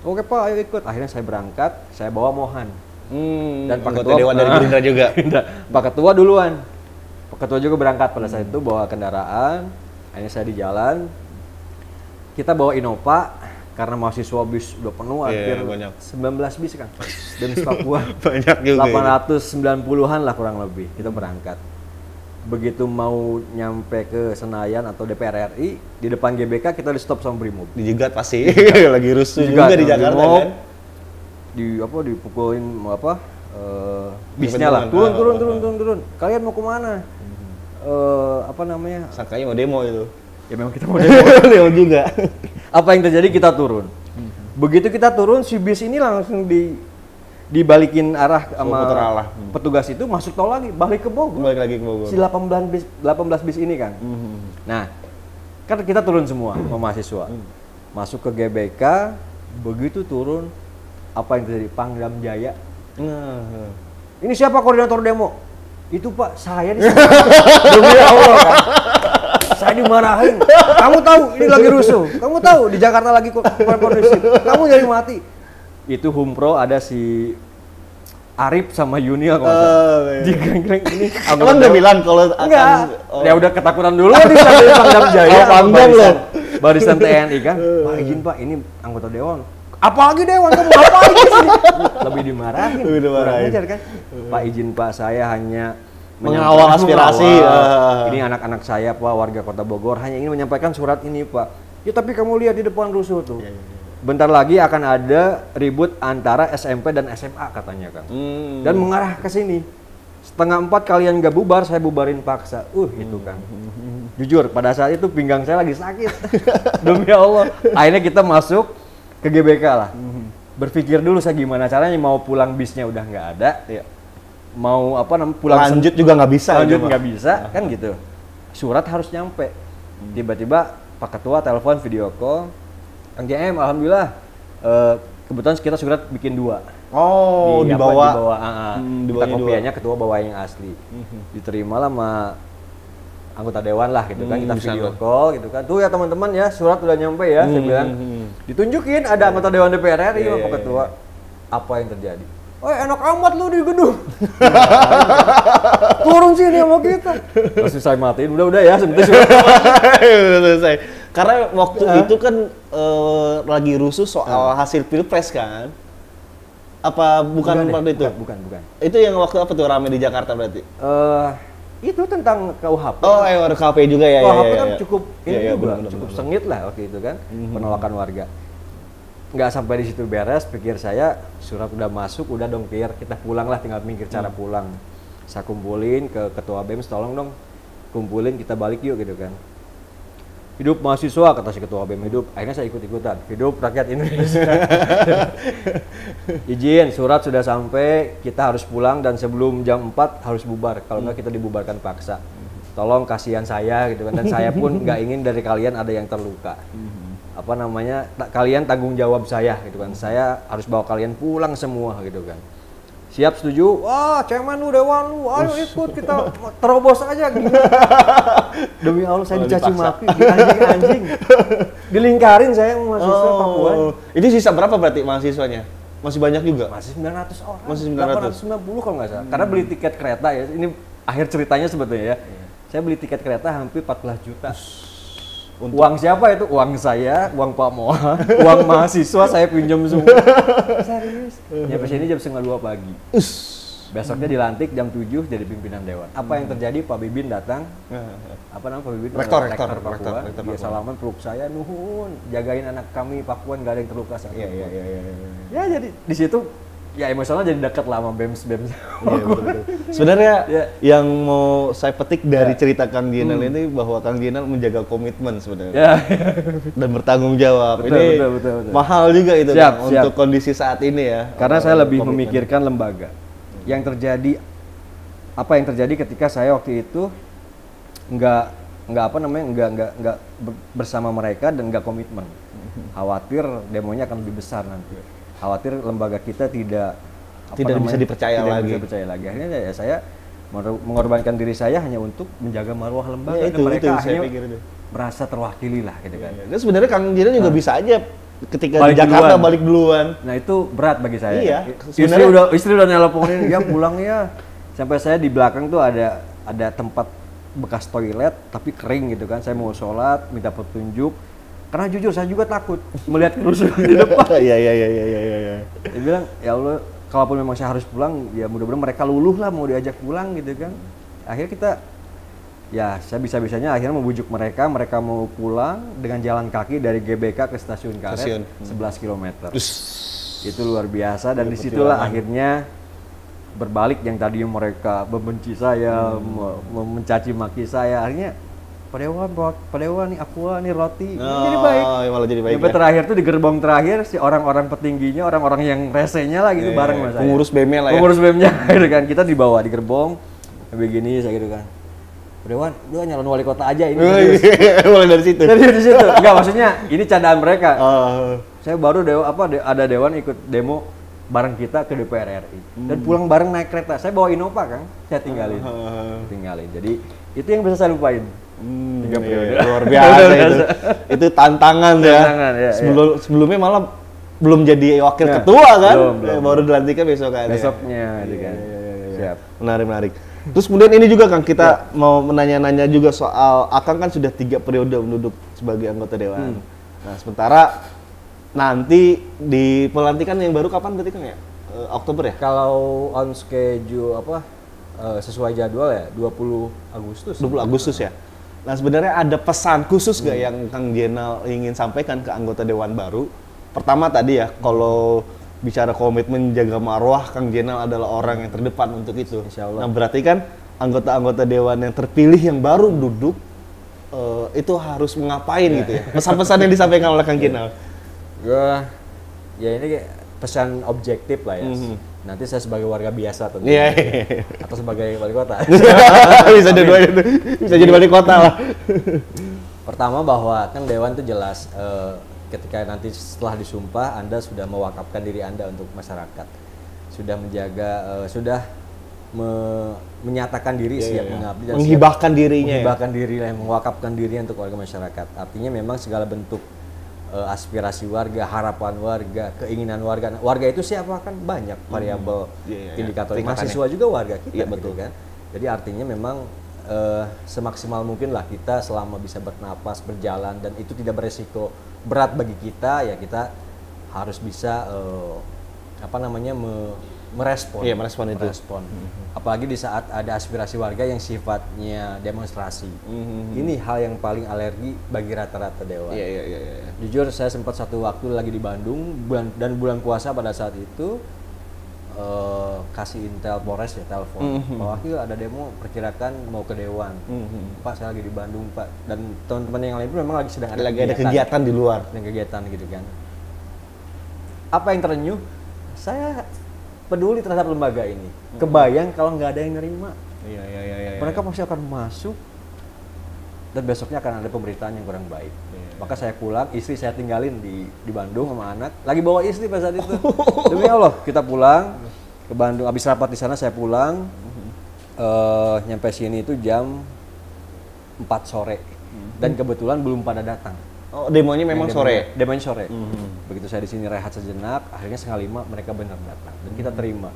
Oke Pak, ayo ikut. Akhirnya saya berangkat, saya bawa Mohan. Dan Pak Ketua Dewan dari Gerindra juga. Pak Ketua duluan. Pak Ketua juga berangkat pada saat itu bawa kendaraan. Akhirnya saya di jalan. Kita bawa Innova karena mahasiswa bis udah penuh, hampir 19 bis kan. Dan Papua banyak juga. 890-an lah kurang lebih. Kita berangkat. Begitu mau nyampe ke Senayan atau DPR RI, di depan GBK kita di stop sama Brimob. Dijegat pasti. Lagi rusuh juga di Jakarta kan. Dipukulin bisnya lah. Turun. Kalian mau kemana? Sangkanya mau demo itu. Ya memang kita mau demo. Demo juga. Apa yang terjadi kita turun. Begitu kita turun, si bis ini langsung dibalikin arah sama petugas itu, masuk tol lagi, balik ke Bogor. Balik lagi ke Bogor. Si 18 bis ini kan. Nah, kan kita turun semua sama mahasiswa. Masuk ke GBK, begitu turun, apa yang terjadi? Pangdam Jaya. Ini siapa koordinator demo? Itu Pak, saya demi Allah kan. Saya dimarahin. Kamu tahu ini lagi rusuh. Kamu tahu di Jakarta lagi kondusif. Kamu jadi mati. Itu Humpro ada si Arif sama Yunia kalau di geng-geng ini. Emang udah bilang kalau enggak. Ya udah ketakutan dulu di Pangdam Jaya. Pangdam loh. Barisan TNI kan. Pak izin Pak, ini anggota dewan. Apalagi dewan, kamu ngapain di sini? Lebih dimarahin. Kurang ajar kan. Pak izin Pak, saya hanya mengawal aspirasi. Ini anak-anak saya Pak, warga Kota Bogor hanya ingin menyampaikan surat ini Pak. Ya tapi kamu lihat di depan rusuh tuh. Bentar lagi akan ada ribut antara SMP dan SMA katanya kan. Dan mengarah ke sini. 3:30 kalian gak bubar, saya bubarin paksa. Itu kan. Jujur pada saat itu pinggang saya lagi sakit. Demi Allah. Akhirnya kita masuk ke GBK lah. Berpikir dulu saya gimana caranya, mau pulang bisnya udah nggak ada. Mau pulang lanjut juga nggak bisa. Lanjut nggak bisa kan gitu. Surat harus nyampe. Tiba-tiba Pak Ketua telepon video call. Kang JM, alhamdulillah kebetulan kita surat bikin 2. Dibawa kita kopiannya ketua bawa yang asli. Diterima lah sama anggota dewan lah gitu kan, kita video call gitu kan. Tuh ya teman-teman ya, surat udah nyampe ya, saya bilang. Ditunjukin ada anggota dewan DPR RI Pak Ketua. Apa yang terjadi? Enak amat lu di gedung. Turun sini sama kita. Langsung saya matiin, udah ya sebentar selesai. Karena waktu itu kan lagi rusuh soal hasil pilpres kan. Apa bukan waktu itu? Bukan. Itu yang waktu apa tuh rame di Jakarta berarti? Itu tentang KUHP. KUHP juga ya. KUHP kan cukup cukup sengit lah waktu itu kan, penolakan warga. Nggak sampai di situ beres, pikir saya surat udah masuk, udah dong kita pulang lah, tinggal mikir cara pulang. Saya kumpulin ke ketua BEM, tolong dong kumpulin kita balik yuk gitu kan. Hidup mahasiswa kata si ketua BEM, hidup. Akhirnya saya ikut-ikutan. Hidup rakyat Indonesia. Izin, surat sudah sampai, kita harus pulang dan sebelum jam 4 harus bubar. Kalau enggak kita dibubarkan paksa. Tolong kasihan saya gitu kan, dan saya pun nggak ingin dari kalian ada yang terluka. Kalian tanggung jawab saya gitu kan. Saya harus bawa kalian pulang semua gitu kan. Siap, setuju? Wah, cemen lu, dewan lu, ayo ikut kita terobos aja gitu. Demi Allah saya dicaci maki, anjing-anjing. Dilingkarin saya mahasiswa Papua. Ini sisa berapa berarti mahasiswanya? Masih banyak juga? Masih 900 orang. Masih 890 kalau nggak salah. Karena beli tiket kereta ya, ini akhir ceritanya sebetulnya ya. Saya beli tiket kereta hampir 14 juta. Uang siapa itu? Uang saya, uang Pak Moa, uang mahasiswa saya pinjam semua. Serius. Nyampe sini jam 1:30 pagi. Besoknya dilantik jam 7 jadi pimpinan dewan. Apa yang terjadi? Pak Bibin datang. Apa namanya Pak Bibin? Rektor Papua. Dia salaman, peluk saya, nuhun, jagain anak kami Papuan nggak ada yang terluka sama. Ya jadi di situ ya emosional jadi dekat lah sama BEMS. Betul. Sebenarnya yang mau saya petik dari cerita Kang Jenal ini bahwa Kang Jenal menjaga komitmen sebenarnya. Dan bertanggung jawab. Betul. Mahal juga itu untuk kondisi saat ini ya. Karena saya lebih memikirkan lembaga. Yang terjadi ketika saya waktu itu nggak bersama mereka dan nggak komitmen. Khawatir demonya akan lebih besar nanti. Khawatir lembaga kita tidak bisa dipercaya lagi. Akhirnya ya saya mengorbankan diri saya hanya untuk menjaga marwah lembaga dan mereka akhirnya merasa terwakili lah gitu kan. Dan sebenarnya Kang Jenal juga bisa aja ketika di Jakarta balik duluan. Nah itu berat bagi saya. Iya. Istri udah nelponin ya pulang ya. Sampai saya di belakang tuh ada tempat bekas toilet tapi kering gitu kan. Saya mau sholat, minta petunjuk. Karena jujur saya juga takut melihat kerusuhan di depan. Iya. Dia bilang, ya Allah, kalaupun memang saya harus pulang, ya mudah-mudahan mereka luluh lah mau diajak pulang gitu kan. Akhirnya kita, ya saya bisa-bisanya akhirnya membujuk mereka mau pulang dengan jalan kaki dari GBK ke stasiun Karet 11 km. Itu luar biasa dan disitulah akhirnya berbalik yang tadi mereka membenci saya, mencaci maki saya, akhirnya Pak Dewan nih, aku nih roti, jadi baik. Malah jadi baik. Sampai terakhir tuh di gerbong terakhir si orang-orang petingginya, orang-orang yang resenya lah gitu bareng sama saya. Pengurus BEM-nya lah ya. Pengurus BEM-nya gitu kan, kita dibawa di gerbong, begini saya gitu kan. Pak Dewan, lu nyalon wali kota aja ini. Mulai dari situ. Dari situ. Enggak, maksudnya ini candaan mereka. Saya baru ada dewan ikut demo bareng kita ke DPR RI dan pulang bareng naik kereta. Saya bawa Innova, Kang, saya tinggalin. Jadi itu yang bisa saya lupain. 3 periode. Luar biasa itu. Itu tantangan ya. Sebelumnya malah belum jadi wakil ketua kan? Belum. Baru dilantiknya besoknya. Siap. Menarik. Terus kemudian ini juga Kang, kita mau menanya-nanya juga soal Akang kan sudah 3 periode menuduk sebagai anggota dewan. Nah, sementara nanti di pelantikan yang baru kapan berarti Kang ya? Oktober ya? Kalau on schedule sesuai jadwal ya 20 Agustus ya. Nah, sebenarnya ada pesan khusus nggak yang Kang Jenal ingin sampaikan ke anggota dewan baru? Pertama tadi ya, kalau bicara komitmen jaga marwah, Kang Jenal adalah orang yang terdepan untuk itu. Insyaallah. Nah, berarti kan anggota-anggota dewan yang terpilih yang baru duduk itu harus mengapain gitu ya? Pesan-pesan yang disampaikan oleh Kang Jenal. Ya ini pesan objektif lah ya. Nanti saya sebagai warga biasa tentunya. Atau sebagai wali kota. Bisa dua-duanya itu. Bisa jadi wali kota lah. Pertama bahwa kan dewan itu jelas ketika nanti setelah disumpah Anda sudah mewakafkan diri Anda untuk masyarakat. Sudah menjaga menyatakan diri siap mengabdi dan menghibahkan dirinya. Menghibahkan diri lah, mewakafkan diri untuk warga masyarakat. Artinya memang segala bentuk aspirasi warga, harapan warga, keinginan warga. Warga itu siapa kan banyak variabel indikator. Mahasiswa juga warga kita, betul kan. Jadi artinya memang semaksimal mungkin lah kita selama bisa bernapas, berjalan dan itu tidak beresiko berat bagi kita, ya kita harus bisa merespon. Iya, merespon itu. Apalagi di saat ada aspirasi warga yang sifatnya demonstrasi. Ini hal yang paling alergi bagi rata-rata dewan. Iya. Jujur saya sempat satu waktu lagi di Bandung dan bulan puasa pada saat itu kasih intel Polres ya, telepon. Pak Wakil ada demo perkirakan mau ke dewan. Pak saya lagi di Bandung, Pak. Dan teman-teman yang lain pun memang lagi sedang ada kegiatan di luar. Ada kegiatan gitu kan. Apa yang terenyuh? Saya peduli terhadap lembaga ini. Kebayang kalau nggak ada yang nerima. Iya. Mereka pasti akan masuk dan besoknya akan ada pemberitaan yang kurang baik. Maka saya pulang, istri saya tinggalin di Bandung sama anak. Lagi bawa istri pada saat itu. Demi Allah, kita pulang ke Bandung. Habis rapat di sana saya pulang. Nyampe sini itu jam 4 sore. Dan kebetulan belum pada datang. Oh, demonya memang sore. Demonya sore. Begitu saya di sini rehat sejenak, akhirnya 4:30 mereka benar datang dan kita terima.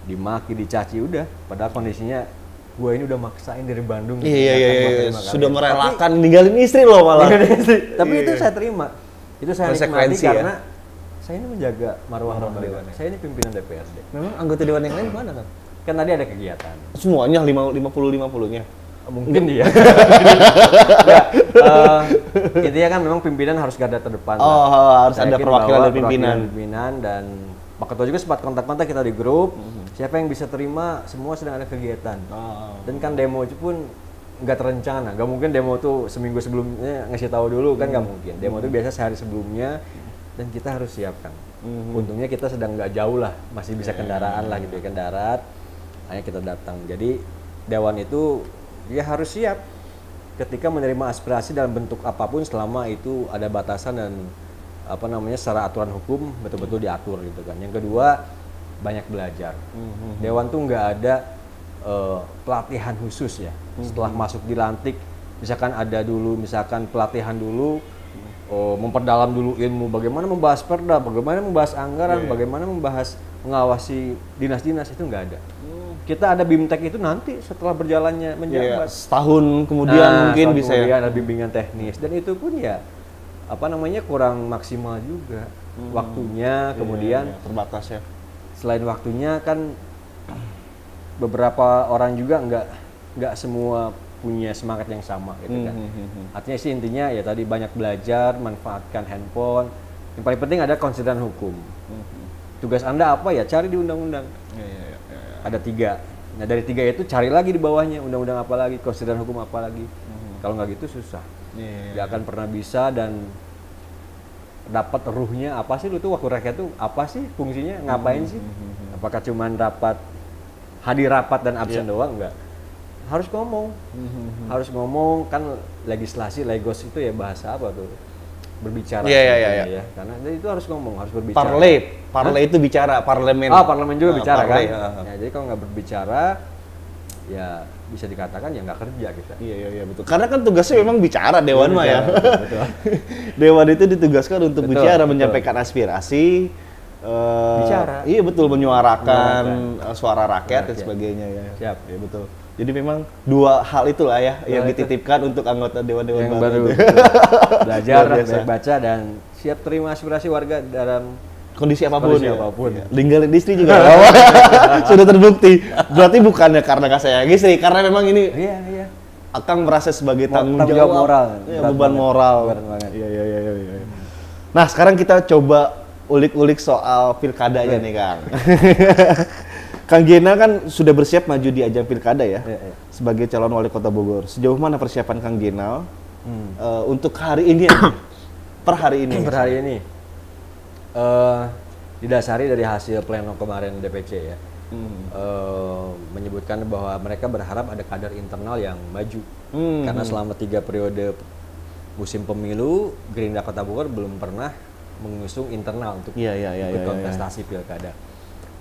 Dimaki, dicaci udah, padahal kondisinya gue ini udah maksain dari Bandung. Iya. Sudah merelakan ninggalin istri loh malah. Tapi itu saya terima. Itu saya nikmati karena saya ini menjaga marwah dewan. Saya ini pimpinan DPRD. Memang anggota dewan yang lain mana kan? Kan tadi ada kegiatan. Semuanya 50-50-nya. Mungkin dia. Intinya kan memang pimpinan harus garda terdepan. Harus ada perwakilan dari pimpinan dan Pak Ketua juga sempat kontak-kontak kita di grup. Siapa yang bisa terima, semua sedang ada kegiatan. Dan kan demo itu pun nggak terencana. Nggak mungkin demo tuh seminggu sebelumnya ngasih tahu dulu kan nggak mungkin. Demo itu biasa sehari sebelumnya dan kita harus siapkan. Untungnya kita sedang nggak jauh lah, masih bisa kendaraan lah gitu ya, darat. Hanya kita datang. Jadi dewan itu ya harus siap ketika menerima aspirasi dalam bentuk apapun selama itu ada batasan dan secara aturan hukum betul-betul diatur gitu kan. Yang kedua, banyak belajar. Dewan tuh nggak ada pelatihan khusus ya. Setelah masuk dilantik, misalkan ada dulu pelatihan dulu, memperdalam dulu ilmu bagaimana membahas perda, bagaimana membahas anggaran, bagaimana membahas mengawasi dinas-dinas, itu nggak ada. Kita ada BIMTEK itu nanti setelah berjalannya menjabat. Setahun kemudian mungkin bisa ya. Ada bimbingan teknis dan itu pun ya kurang maksimal juga waktunya. Kemudian terbatas ya. Selain waktunya kan beberapa orang juga nggak semua punya semangat yang sama gitu kan. Artinya sih intinya ya tadi banyak belajar, manfaatkan handphone. Yang paling penting ada konsideran hukum. Tugas Anda apa ya? Cari di undang-undang. Ada 3. Nah dari 3 itu cari lagi di bawahnya undang-undang apa lagi, konsideran hukum apa lagi. Kalau nggak gitu susah. Nggak akan pernah bisa dan dapat ruhnya apa sih lu tuh waktu rakyat tuh apa sih fungsinya, ngapain sih? Apakah cuman hadir rapat dan absen doang? Enggak. Harus ngomong. Harus ngomong kan legislasi, legos itu ya bahasa apa tuh? Berbicara. Iya. Ya. Karena itu harus ngomong, harus berbicara. Parley. Parle itu bicara, parlemen. Parlemen juga bicara parle, kan. Ya, jadi kalau nggak berbicara, ya bisa dikatakan ya nggak kerja kita. Iya betul. Karena kan tugasnya memang bicara Dewan mah ya. Betul. Dewan itu ditugaskan untuk bicara, betul. menyampaikan aspirasi. Bicara. Iya betul, menyuarakan suara rakyat dan sebagainya ya. Siap. Iya betul. Jadi memang dua hal itulah ya yang dititipkan untuk anggota Dewan-Dewan yang baru. Belajar, banyak baca dan siap terima aspirasi warga dalam kondisi apapun. Apapun. Ninggalin istri juga. Sudah terbukti. Berarti bukannya karena nggak sayang istri, karena memang ini Iya. Akang merasa sebagai tanggung jawab moral. Ya, beban moral. Iya. Nah, sekarang kita coba ulik-ulik soal pilkadanya nih, Kang. Kang Gena kan sudah bersiap maju di ajang pilkada ya, sebagai calon wali kota Bogor. Sejauh mana persiapan Kang Gena untuk hari ini ya? Per hari ini? Per hari ini. Didasari dari hasil pleno kemarin DPC ya. Menyebutkan bahwa mereka berharap ada kader internal yang maju. Karena selama 3 periode musim pemilu, Gerindra Kota Bogor belum pernah mengusung internal untuk ikut kontestasi pilkada.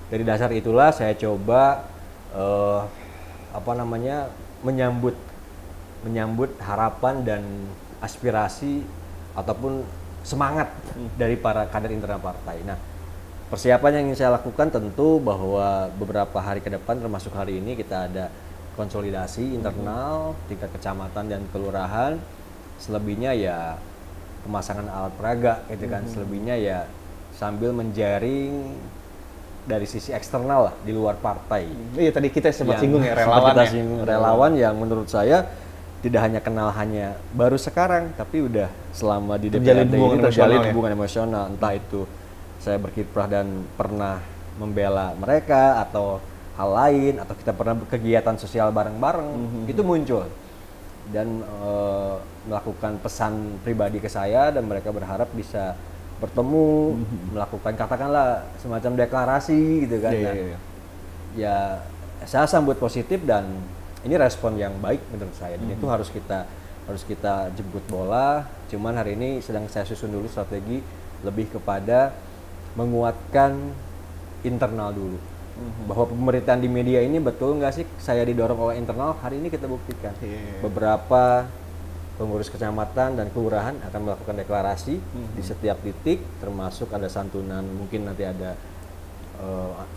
Dari dasar itulah saya coba menyambut harapan dan aspirasi ataupun semangat dari para kader internal partai. Nah, persiapan yang ingin saya lakukan tentu bahwa beberapa hari ke depan termasuk hari ini kita ada konsolidasi internal tingkat kecamatan dan kelurahan. Selebihnya ya pemasangan alat peraga gitu kan. Selebihnya ya sambil menjaring dari sisi eksternal lah di luar partai. Iya tadi kita sempat singgung ya relawan ya. Relawan yang menurut saya tidak hanya kenal hanya baru sekarang, tapi udah selama di DPRD ini terjalin hubungan emosional. Entah itu saya berkiprah dan pernah membela mereka atau hal lain, atau kita pernah kegiatan sosial bareng-bareng, itu muncul. Dan melakukan pesan pribadi ke saya dan mereka berharap bisa bertemu, melakukan katakanlah semacam deklarasi gitu kan. Ya saya sambut positif dan ini respon yang baik menurut saya. Dan itu harus kita jemput bola. Cuman hari ini sedang saya susun dulu strategi lebih kepada menguatkan internal dulu. Bahwa pemerintahan di media ini betul nggak sih saya didorong oleh internal, hari ini kita buktikan. Beberapa pengurus kecamatan dan kelurahan akan melakukan deklarasi di setiap titik, termasuk ada santunan, mungkin nanti ada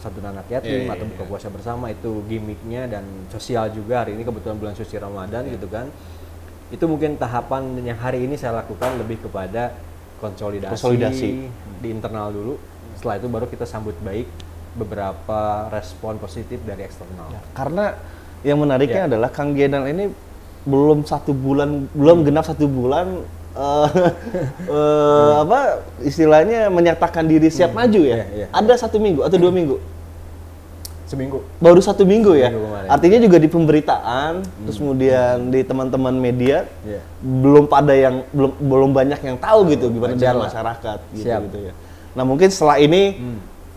santunan anak yatim atau buka puasa bersama, itu gimmicknya, dan sosial juga. Hari ini kebetulan bulan suci Ramadan gitu kan. Itu mungkin tahapan yang hari ini saya lakukan lebih kepada konsolidasi. Di internal dulu. Setelah itu baru kita sambut baik beberapa respon positif dari eksternal. Ya, karena yang menariknya adalah Kang Genal ini belum genap 1 bulan istilahnya menyatakan diri siap maju ya. Ada 1 minggu atau 2 minggu? Seminggu. Baru 1 minggu ya. Artinya juga di pemberitaan, terus kemudian di teman-teman media belum banyak yang tahu gitu gimana cara masyarakat gitu ya. Nah mungkin setelah ini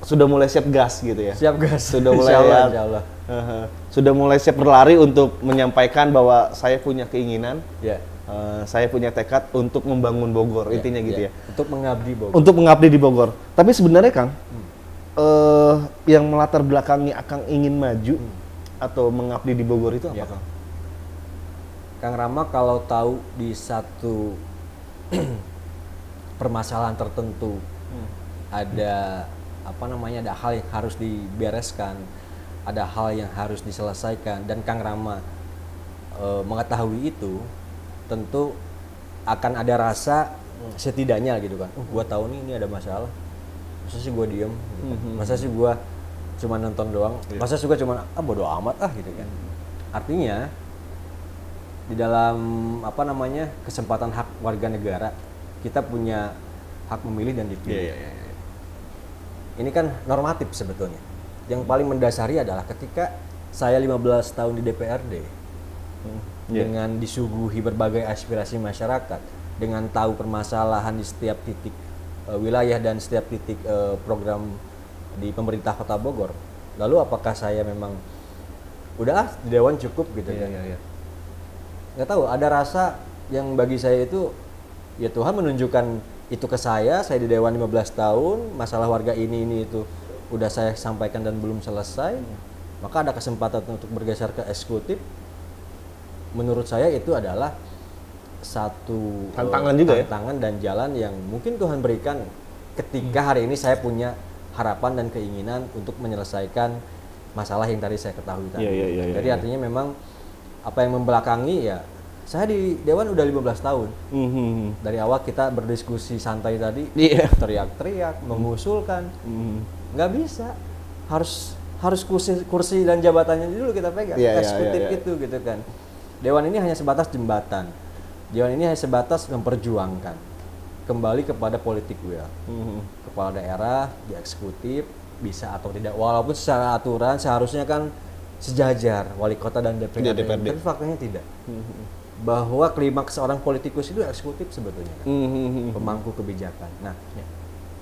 sudah mulai siap gas gitu ya. Siap gas. Sudah mulai Insyaallah. Sudah mulai siap berlari untuk menyampaikan bahwa saya punya keinginan. Saya punya tekad untuk membangun Bogor, intinya gitu ya. Untuk mengabdi Bogor. Untuk mengabdi di Bogor. Tapi sebenarnya Kang, yang melatar belakangi Akang ingin maju atau mengabdi di Bogor itu apa, Kang? Kang Rama kalau tahu di satu permasalahan tertentu ada ada hal yang harus dibereskan, ada hal yang harus diselesaikan, dan Kang Rama mengetahui itu, tentu akan ada rasa setidaknya gitu kan, gua tahu nih ini ada masalah, masa sih gua diem gitu kan? Masa sih gua cuma nonton doang, masa sih gua cuma bodo amat gitu kan. Artinya di dalam kesempatan hak warga negara, kita punya hak memilih dan dipilih. Ini kan normatif sebetulnya. Yang paling mendasari adalah ketika saya 15 tahun di DPRD, dengan disuguhi berbagai aspirasi masyarakat, dengan tahu permasalahan di setiap titik wilayah dan setiap titik program di pemerintah Kota Bogor. Lalu apakah saya memang udahlah di Dewan cukup gitu kan? Nggak tahu, ada rasa yang bagi saya itu ya Tuhan menunjukkan itu ke saya di Dewan 15 tahun, masalah warga ini itu udah saya sampaikan dan belum selesai, maka ada kesempatan untuk bergeser ke eksekutif. Menurut saya itu adalah satu tantangan juga, tantangan dan jalan yang mungkin Tuhan berikan ketika hari ini saya punya harapan dan keinginan untuk menyelesaikan masalah yang tadi saya ketahui tadi. Jadi artinya memang apa yang membelakangi ya, saya di Dewan udah 15 tahun. Dari awal kita berdiskusi santai tadi, teriak-teriak, mengusulkan, nggak bisa, harus kursi dan jabatannya dulu kita pegang, eksekutif itu gitu kan. Dewan ini hanya sebatas jembatan, Dewan ini hanya sebatas memperjuangkan, kembali kepada politik will, kepala daerah di eksekutif bisa atau tidak, walaupun secara aturan seharusnya kan sejajar wali kota dan DPRD. Tapi faktanya tidak. Bahwa klimaks seorang politikus itu eksekutif sebetulnya kan? Pemangku kebijakan. Nah,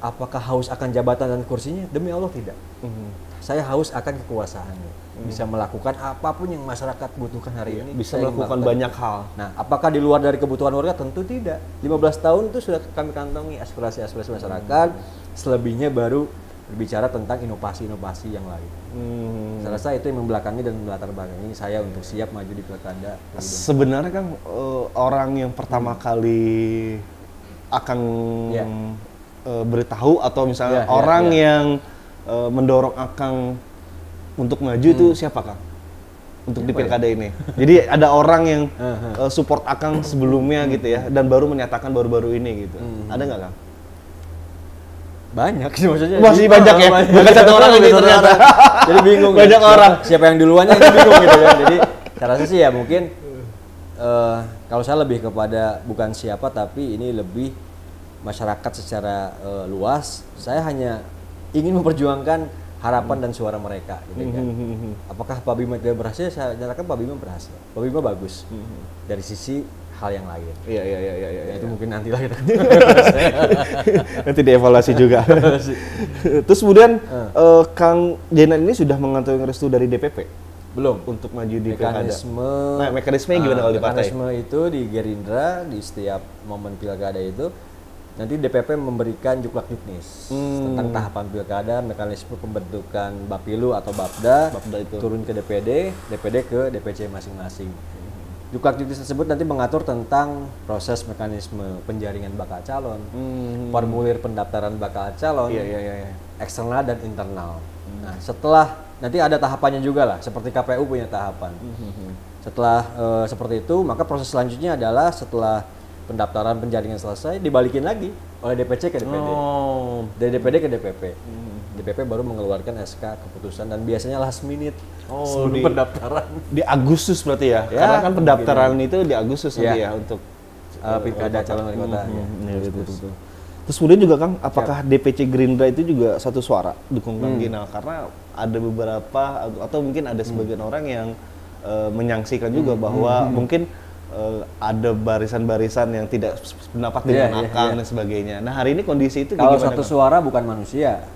apakah haus akan jabatan dan kursinya? Demi Allah tidak. Saya haus akan kekuasaannya. Bisa melakukan apapun yang masyarakat butuhkan hari ini. Bisa melakukan banyak hal. Nah, apakah di luar dari kebutuhan warga? Tentu tidak. 15 tahun itu sudah kami kantongi aspirasi-aspirasi masyarakat. Selebihnya baru berbicara tentang inovasi-inovasi yang lain. Saya rasa itu yang membelakangi dan melatar belakangi saya untuk siap maju di pilkada. Sebenarnya kan orang yang pertama kali akan beritahu atau misalnya orang yang mendorong Akang untuk maju itu siapa, Kang? Untuk di pilkada ini. Jadi ada orang yang support Akang sebelumnya gitu ya, dan baru menyatakan baru-baru ini gitu. Ada nggak, Kang? Banyak sih maksudnya. Masih banyak ya? Bukan satu orang ini ternyata. Jadi bingung. Banyak orang. Siapa yang duluannya itu bingung gitu kan. Jadi saya rasa sih ya mungkin kalau saya lebih kepada bukan siapa, tapi ini lebih masyarakat secara luas. Saya hanya ingin memperjuangkan harapan dan suara mereka gitu kan. Apakah Pak Bima tidak berhasil? Saya nyatakan Pak Bima berhasil. Pak Bima bagus. Dari sisi hal yang lain. Iya. Itu mungkin nanti lah kita. Nanti dievaluasi juga. Terus kemudian Kang Jenan ini sudah mengantongi restu dari DPP? Belum. Untuk maju di pilkada. Mekanismenya gimana kalau di partai? Mekanisme itu di Gerindra di setiap momen pilkada itu nanti DPP memberikan juklak juknis tentang tahapan pilkada, mekanisme pembentukan Bapilu atau Bapda itu turun ke DPD ke DPC masing-masing. Juklak juknis tersebut nanti mengatur tentang proses mekanisme penjaringan bakal calon, formulir pendaftaran bakal calon, eksternal dan internal. Nah, setelah nanti ada tahapannya juga lah, seperti KPU punya tahapan. Setelah seperti itu, maka proses selanjutnya adalah setelah pendaftaran penjaringan selesai, dibalikin lagi oleh DPC ke DPD, dari DPD ke DPP. DPP baru mengeluarkan SK keputusan dan biasanya last minute sebelum pendaftaran. Di Agustus berarti ya? Karena kan pendaftaran itu di Agustus nanti ya untuk pilkada calon wali kota. Betul. Terus kemudian juga Kang, apakah DPC Gerindra itu juga satu suara dukung Kang Ginal? Karena ada beberapa atau mungkin ada sebagian orang yang menyaksikan juga bahwa mungkin ada barisan-barisan yang tidak pendapat dengan Akang dan sebagainya. Nah, hari ini kondisi itu kalau satu suara bukan manusia.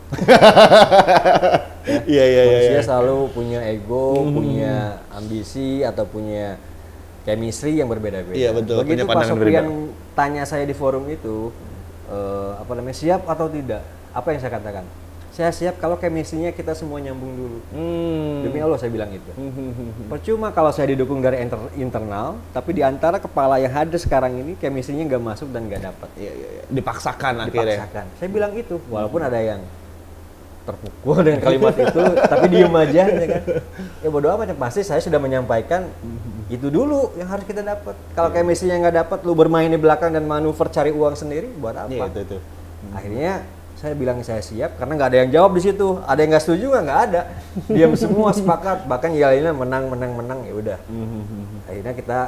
Manusia selalu punya ego, punya ambisi atau punya chemistry yang berbeda-beda. Iya, betul. Begitu Pak Sofian tanya saya di forum itu, siap atau tidak? Apa yang saya katakan? Saya siap kalau chemistry-nya kita semua nyambung dulu. Demi Allah saya bilang itu. Percuma kalau saya didukung dari internal, tapi di antara kepala yang ada sekarang ini chemistry-nya nggak masuk dan nggak dapat. Dipaksakan akhirnya. Saya bilang itu, walaupun ada yang terpukul dengan kalimat itu, tapi diem aja ya kan. Ya bodo amat, yang pasti saya sudah menyampaikan itu dulu yang harus kita dapat. Kalau chemistry-nya nggak dapat, lu bermain di belakang dan manuver cari uang sendiri, buat apa? Itu. Akhirnya saya bilang saya siap karena nggak ada yang jawab di situ. Ada yang nggak setuju nggak ada. Diam semua sepakat. Bahkan Yalina menang ya udah. Akhirnya kita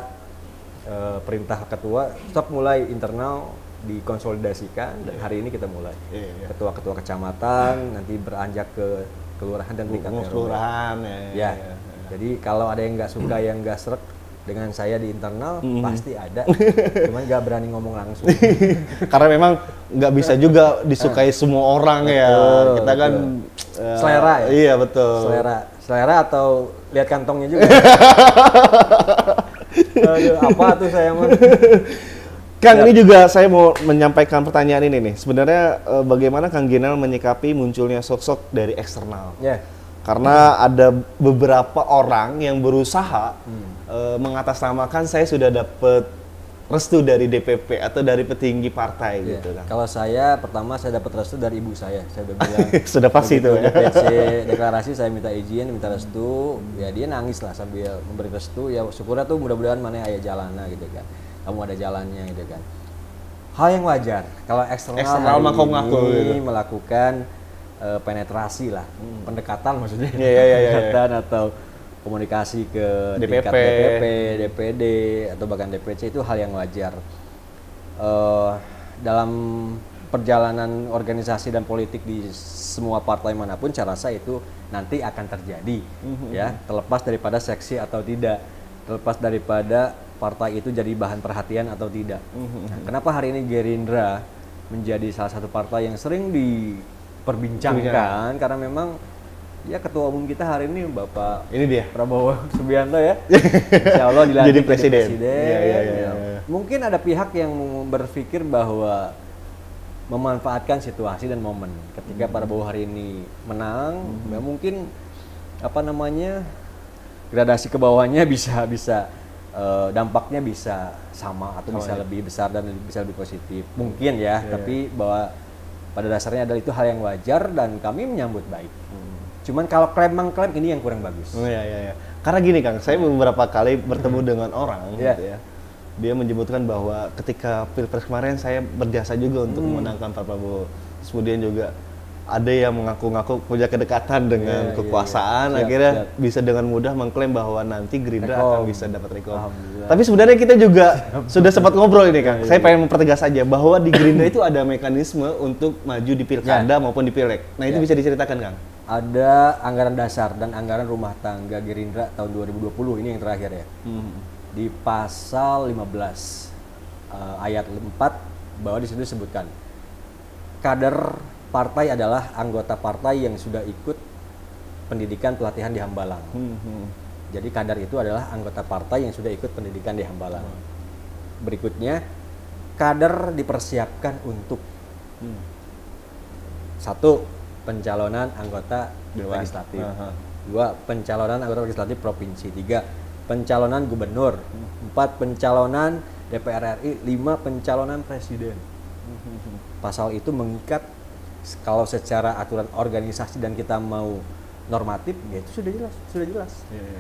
perintah ketua stop, mulai internal dikonsolidasikan dan hari ini kita mulai. Ketua-ketua kecamatan nanti beranjak ke kelurahan dan tingkat kelurahan. Jadi kalau ada yang nggak suka, yang nggak srek dengan saya di internal pasti ada, cuman nggak berani ngomong langsung. Karena memang nggak bisa juga disukai semua orang ya. Kita kan selera ya. Iya betul. Selera atau lihat kantongnya juga. Aduh, apa tuh saya mah? Kang, ini juga saya mau menyampaikan pertanyaan ini nih. Sebenarnya bagaimana Kang Ginal menyikapi munculnya sosok dari eksternal? Karena ada beberapa orang yang berusaha mengatasnamakan saya sudah dapat restu dari DPP atau dari petinggi partai gitu kan. Kalau saya pertama saya dapat restu dari ibu saya udah bilang sudah pasti itu ya. PC deklarasi saya minta izin, minta restu, ya dia nangis lah sambil memberi restu, ya syukurnya tuh mudah-mudahan mana ayah jalannya gitu kan. Kamu ada jalannya gitu kan. Hal yang wajar kalau eksternal ngaku-ngaku ini melakukan penetrasi lah, pendekatan maksudnya, pendekatan atau komunikasi ke DPP, tingkat DPP, DPD atau bahkan DPC itu hal yang wajar. Dalam perjalanan organisasi dan politik di semua partai manapun, saya rasa itu nanti akan terjadi, ya, terlepas daripada seksi atau tidak, terlepas daripada partai itu jadi bahan perhatian atau tidak. Nah, kenapa hari ini Gerindra menjadi salah satu partai yang sering diperbincangkan? Karena memang ya ketua umum kita hari ini Bapak ini dia Prabowo Subianto ya, Insya Allah dilantik jadi presiden. Mungkin ada pihak yang berpikir bahwa memanfaatkan situasi dan momen ketika Prabowo hari ini menang, ya mungkin gradasi ke bawahnya bisa dampaknya bisa sama atau bisa lebih besar dan bisa lebih positif mungkin ya, tapi bahwa pada dasarnya adalah itu hal yang wajar dan kami menyambut baik. Cuman kalau klaim ini yang kurang bagus. Karena gini Kang, saya beberapa kali bertemu dengan orang gitu ya. Dia menyebutkan bahwa ketika Pilpres kemarin saya berjasa juga untuk memenangkan Pak Prabowo. Kemudian juga ada yang mengaku-ngaku punya kedekatan dengan kekuasaan, akhirnya bisa dengan mudah mengklaim bahwa nanti Gerindra akan bisa dapat rekom. Tapi sebenarnya kita juga sudah sempat ngobrol ini Kang. Saya pengen mempertegas saja bahwa di Gerindra itu ada mekanisme untuk maju di pilkada maupun di pileg. Nah itu bisa diceritakan Kang? Ada anggaran dasar dan anggaran rumah tangga Gerindra tahun 2020 ini yang terakhir ya. Di pasal 15 ayat 4 bahwa di situ disebutkan kader partai adalah anggota partai yang sudah ikut pendidikan pelatihan di Hambalang. Jadi kader itu adalah anggota partai yang sudah ikut pendidikan di Hambalang. Berikutnya, kader dipersiapkan untuk 1. Pencalonan anggota legislatif. 2. Pencalonan anggota legislatif provinsi. 3. Pencalonan gubernur. 4. Pencalonan DPR RI. 5. Pencalonan presiden. Pasal itu mengikat. Kalau secara aturan organisasi dan kita mau normatif, ya itu sudah jelas.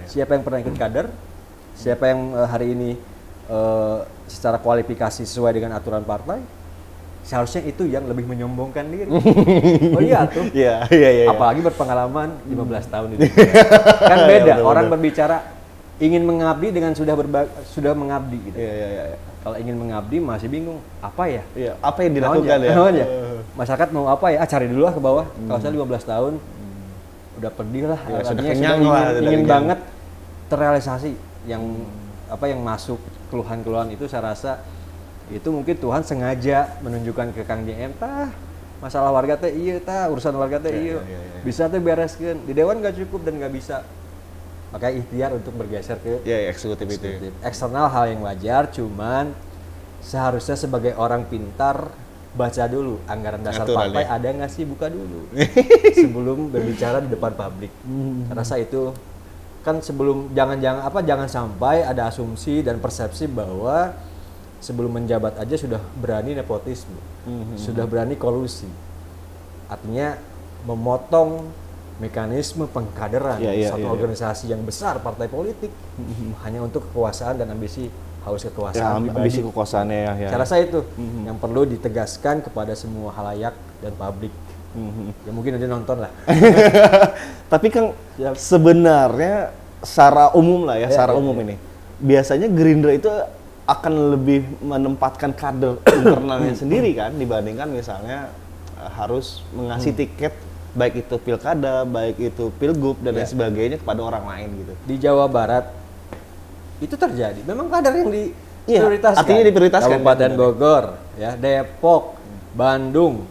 Siapa yang pernah ikut kader, siapa yang hari ini secara kualifikasi sesuai dengan aturan partai, seharusnya itu yang lebih menyombongkan diri. Oh iya tuh. Apalagi berpengalaman 15 tahun itu. Kan beda orang berbicara ingin mengabdi dengan sudah mengabdi gitu. Kalau ingin mengabdi masih bingung, apa ya? Apa yang dilakukan ya? Masyarakat mau apa ya? Cari dulu lah ke bawah. Kalau saya 15 tahun udah pedih lah, sudah kenyang lah, ingin banget terrealisasi yang masuk keluhan-keluhan itu. Saya rasa itu mungkin Tuhan sengaja menunjukkan ke Kang JM masalah warga teh iya urusan warga teh iya. Bisa tuh bereskan. Di dewan gak cukup dan gak bisa. Makanya ikhtiar untuk bergeser ke eksekutif itu. Eksternal hal yang wajar, cuman seharusnya sebagai orang pintar baca dulu anggaran dasar partai ada nggak sih, buka dulu sebelum berbicara di depan publik. Rasa itu kan sebelum jangan sampai ada asumsi dan persepsi bahwa sebelum menjabat aja sudah berani nepotisme, sudah berani kolusi. Artinya memotong mekanisme pengkaderan satu organisasi yang besar, partai politik, hanya untuk kekuasaan dan ambisi haus kekuasaan. Ambisi kekuasaannya Saya rasa itu yang perlu ditegaskan kepada semua halayak dan publik. Ya mungkin ada nonton lah. Tapi Kang, sebenarnya secara umum lah secara umum ini, biasanya Gerindra itu akan lebih menempatkan kader internalnya sendiri kan, dibandingkan misalnya harus mengasih tiket baik itu pilkada, baik itu pilgub dan lain sebagainya kepada orang lain gitu. Di Jawa Barat itu terjadi. Memang kader yang diprioritaskan. Artinya diprioritaskan. Kabupaten Bogor, Depok, Bandung,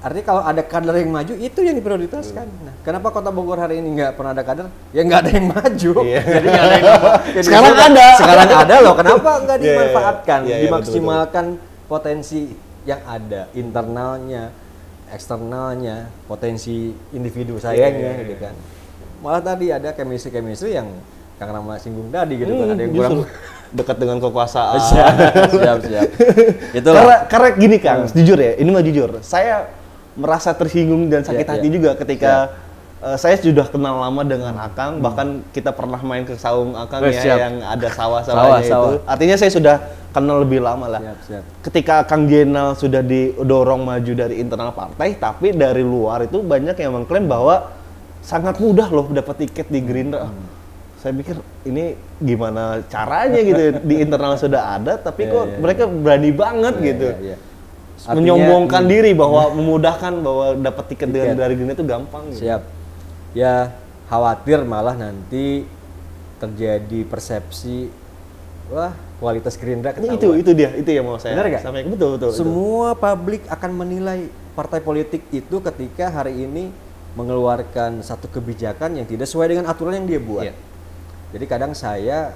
Artinya kalau ada kader yang maju itu yang diprioritaskan. Nah, kenapa Kota Bogor hari ini nggak pernah ada kader? Ya nggak ada yang maju. Jadi nggak ada yang sekarang ada. Sekarang ada loh. Kenapa nggak dimanfaatkan, dimaksimalkan potensi yang ada, internalnya, eksternalnya, potensi individu sayangnya, gitu kan. Malah tadi ada chemistry yang Kang Rama singgung tadi gitu kan, ada yang kurang dekat dengan kekuasaan. Siap. Karena gini Kang, jujur ya, ini mah jujur. Saya merasa tersinggung dan sakit hati juga ketika saya sudah kenal lama dengan Akang, bahkan kita pernah main ke saung Akang yang ada sawah-sawahnya itu. Artinya saya sudah kenal lebih lama lah. Ketika Kang Jenal sudah didorong maju dari internal partai, tapi dari luar itu banyak yang mengklaim bahwa sangat mudah loh dapat tiket di Gerindra. Saya pikir ini gimana caranya gitu, di internal sudah ada, tapi kok mereka berani banget gitu. Artinya, menyombongkan diri bahwa memudahkan bahwa dapat tiket dari Gerindra itu gampang. Gitu. Siap. Ya khawatir malah nanti terjadi persepsi wah kualitas Gerindra ketahuan. Itu yang mau saya sampaikan. Betul. Semua publik akan menilai partai politik itu ketika hari ini mengeluarkan satu kebijakan yang tidak sesuai dengan aturan yang dia buat. Jadi kadang saya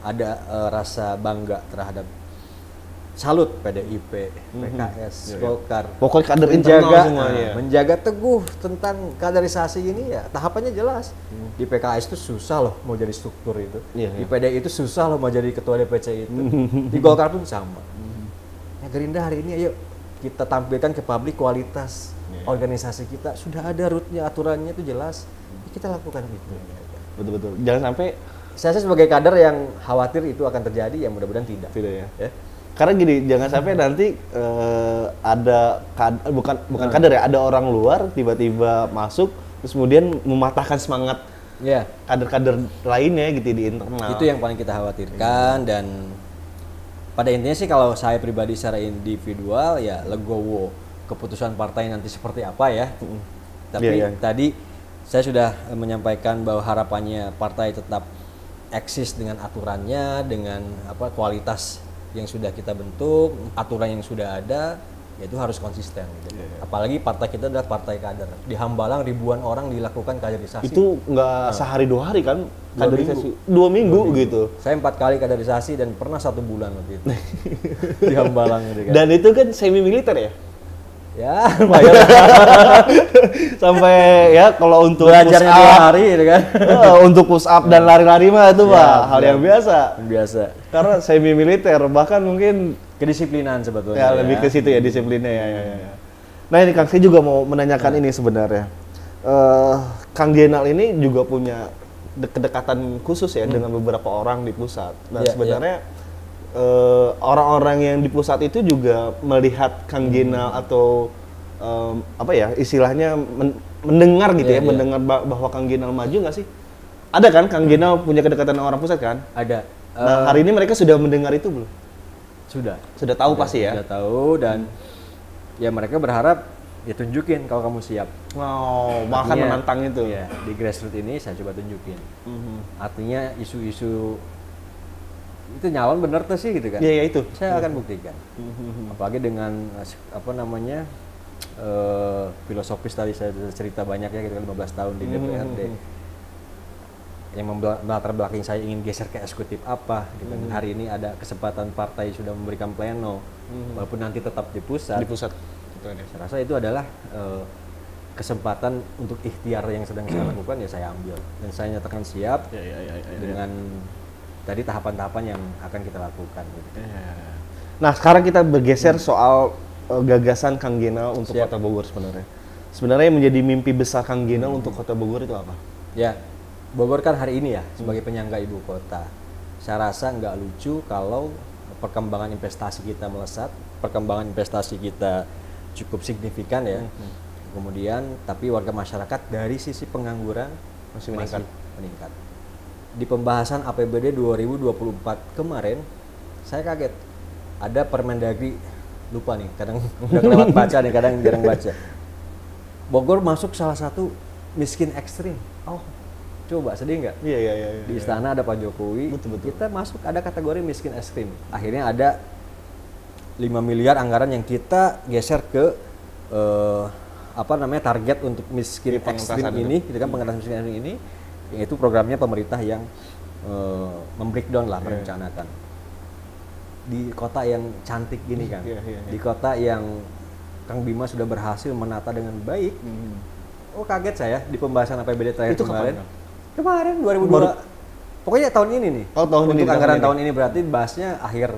ada rasa bangga terhadap salut PDIP, PKS, Golkar. Pokoknya kader internal semuanya. Menjaga teguh tentang kaderisasi ini ya tahapannya jelas. Di PKS itu susah loh mau jadi struktur itu. Di PDI itu susah loh mau jadi ketua DPC itu. Di Golkar pun sama. Ya Gerindra hari ini ayo kita tampilkan ke publik kualitas organisasi kita. Sudah ada rootnya, aturannya itu jelas. Ya, kita lakukan itu. Betul. Jangan sampai saya sebagai kader yang khawatir itu akan terjadi, ya mudah-mudahan tidak. Ya. Karena gini, jangan sampai nanti ada bukan kader ya, ada orang luar tiba-tiba masuk terus kemudian mematahkan semangat kader-kader lainnya gitu di internal. Itu yang paling kita khawatirkan dan pada intinya sih kalau saya pribadi secara individual ya legowo keputusan partai nanti seperti apa ya. Tapi tadi saya sudah menyampaikan bahwa harapannya partai tetap eksis dengan aturannya, dengan kualitas yang sudah kita bentuk, aturan yang sudah ada, yaitu harus konsisten. Gitu. Apalagi partai kita adalah partai kader. Di Hambalang ribuan orang dilakukan kaderisasi. Itu nggak sehari 2 hari kan? Kaderisasi 2 minggu gitu. Saya 4 kali kaderisasi dan pernah 1 bulan waktu itu di Hambalang. Gitu kan. Dan itu kan semi militer ya? Ya, lumayan. Sampai ya kalau untuk belajarnya 2 hari gitu kan. Untuk push up dan lari-lari mah itu hal yang biasa. Karena semi militer bahkan mungkin kedisiplinan sebetulnya. Ya lebih ke situ ya disiplinnya ya. Nah ini Kang, saya juga mau menanyakan ini sebenarnya. Kang Jenal ini juga punya kedekatan khusus ya dengan beberapa orang di pusat. Dan sebenarnya orang-orang yang di pusat itu juga melihat Kang Jenal atau istilahnya mendengar gitu mendengar bahwa Kang Jenal maju nggak sih? Ada kan Kang Jenal punya kedekatan dengan orang pusat kan? Ada. Nah hari ini mereka sudah mendengar itu belum? Sudah tahu pasti ya? Sudah tahu dan ya mereka berharap ya tunjukin kalau kamu siap. Wow, bahkan menantang itu. Ya, di grassroots ini saya coba tunjukin. Artinya isu-isu itu nyalon bener tuh sih gitu kan? Iya itu. Saya akan buktikan. Apalagi dengan filosofis tadi saya cerita banyak ya gitu kan 15 tahun di DPRD. Yang melatar belakang saya ingin geser ke eksekutif apa gitu. Hari ini ada kesempatan partai sudah memberikan pleno walaupun nanti tetap di pusat. Saya rasa itu adalah kesempatan untuk ikhtiar yang sedang saya lakukan ya saya ambil dan saya nyatakan siap dengan tadi tahapan-tahapan yang akan kita lakukan gitu. Nah, sekarang kita bergeser soal gagasan Kang Jenal untuk Kota Bogor sebenarnya. Sebenarnya yang menjadi mimpi besar Kang Jenal untuk Kota Bogor itu apa? Ya, Bogor kan hari ini ya sebagai penyangga ibu kota. Saya rasa nggak lucu kalau perkembangan investasi kita melesat, perkembangan investasi kita cukup signifikan ya. Kemudian tapi warga masyarakat dari sisi pengangguran masih meningkat. Di pembahasan APBD 2024 kemarin saya kaget ada Permendagri, lupa nih kadang udah kelewat baca nih, kadang jarang baca. Bogor masuk salah satu miskin ekstrim. Coba sedih nggak? Iya. Di istana ada Pak Jokowi, betul. Kita masuk ada kategori miskin ekstrim. Akhirnya ada 5 miliar anggaran yang kita geser ke target untuk miskin ekstrim ini, gitu kan, pengentasan miskin ekstrim ini, yaitu programnya pemerintah yang membreakdown lah, merencanakan di kota yang cantik gini kan, di kota yang Kang Bima sudah berhasil menata dengan baik. Oh, kaget saya di pembahasan APBD terakhir kemarin 2002. Pokoknya tahun ini nih. Oh, tahun untuk ini. Anggaran tahun ini berarti bahasnya akhir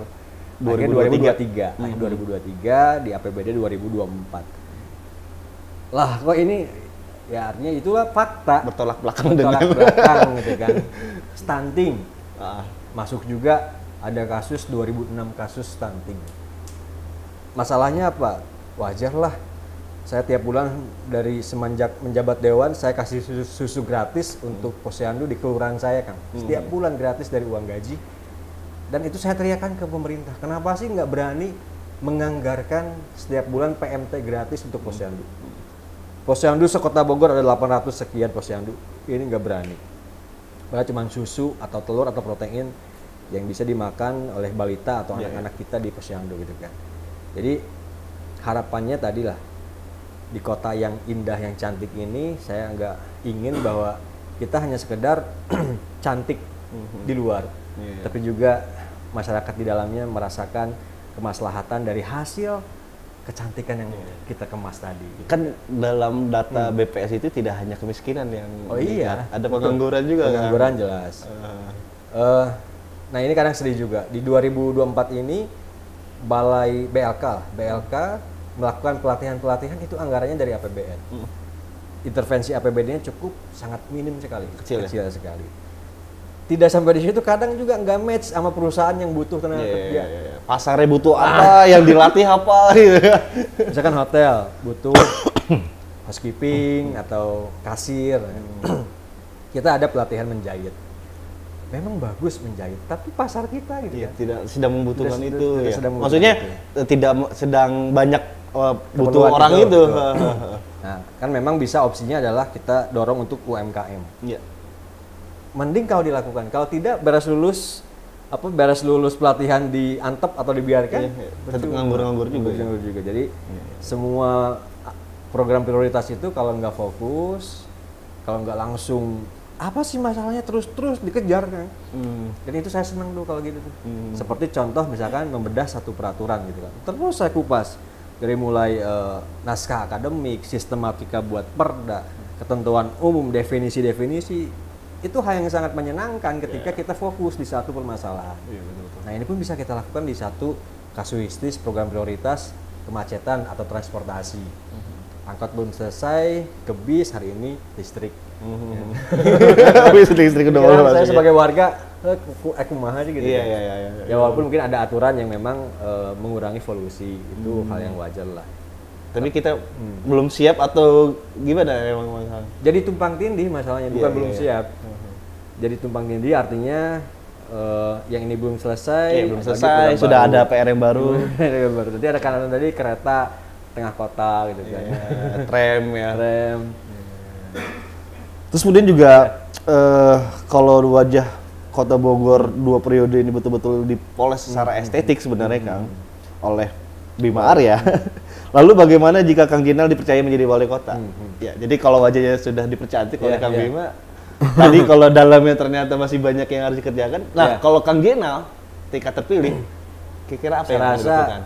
2023. Akhir 2023 di APBD 2024. Lah, kok ini ya artinya itulah fakta. Bertolak belakang gitu kan. Stunting. Masuk juga ada kasus 2006 kasus stunting. Masalahnya apa? Wajar lah. Saya tiap bulan dari semenjak menjabat dewan, saya kasih susu gratis untuk posyandu di kelurahan saya, Kang. Setiap bulan gratis dari uang gaji. Dan itu saya teriakan ke pemerintah. Kenapa sih nggak berani menganggarkan setiap bulan PMT gratis untuk posyandu? Posyandu sekota Bogor ada 800 sekian posyandu. Ini nggak berani. Padahal cuma susu atau telur atau protein yang bisa dimakan oleh balita atau anak-anak kita di posyandu gitu kan. Jadi harapannya tadilah di kota yang indah, yang cantik ini, saya nggak ingin bahwa kita hanya sekedar cantik di luar, tapi juga masyarakat di dalamnya merasakan kemaslahatan dari hasil kecantikan yang kita kemas tadi. Kan dalam data BPS itu tidak hanya kemiskinan yang ada betul. pengangguran juga. Pengangguran jelas. Nah ini kadang sedih juga. Di 2024 ini Balai BLK melakukan pelatihan itu anggarannya dari APBN. Intervensi APBD-nya cukup sangat minim sekali, kecil sekali. Tidak sampai di situ, kadang juga nggak match sama perusahaan yang butuh tenaga kerja. Pasarnya butuh apa, yang dilatih apa gitu. Misalkan hotel butuh housekeeping atau kasir. Kita ada pelatihan menjahit. Memang bagus menjahit, tapi pasar kita gitu ya tidak sedang membutuhkan itu. Maksudnya tidak sedang banyak butuh orang itu. Nah, kan memang bisa opsinya adalah kita dorong untuk UMKM. Iya. Mending kalau dilakukan. Kalau tidak beres lulus pelatihan di Antep atau dibiarkan, tetap nganggur juga. Jadi semua program prioritas itu kalau nggak fokus, kalau nggak langsung apa sih masalahnya terus dikejar kan. Dan itu saya senang tuh kalau gitu tuh. Seperti contoh misalkan membedah satu peraturan gitu kan. Terus saya kupas dari mulai naskah akademik, sistematika buat perda, ketentuan umum, definisi-definisi. Itu hal yang sangat menyenangkan ketika kita fokus di satu permasalahan. Betul. Nah, ini pun bisa kita lakukan di satu kasuistis program prioritas kemacetan atau transportasi. Angkot belum selesai, ke bis hari ini listrik. Listrik udah mulai. Saya sebagai warga, aku mahal aja gitu. Iya. Ya walaupun mungkin ada aturan yang memang mengurangi polusi, itu hal yang wajar lah. Tapi kita belum siap atau gimana emang? Jadi tumpang tindih masalahnya, bukan belum siap. Jadi tumpang tindih artinya yang ini belum selesai, sudah ada PR yang baru. Nanti ada kanan tadi kereta tengah kota gitu kan. Tram. Terus kemudian juga kalau wajah Kota Bogor 2 periode ini betul-betul dipoles secara estetik sebenarnya Kang oleh Bima Arya. Lalu bagaimana jika Kang Ginal dipercaya menjadi wali kota? Ya, jadi kalau wajahnya sudah dipercantik oleh Kang Bima, tadi kalau dalamnya ternyata masih banyak yang harus dikerjakan. Nah, kalau Kang Ginal ketika terpilih, kira-kira apa yang harus dilakukan?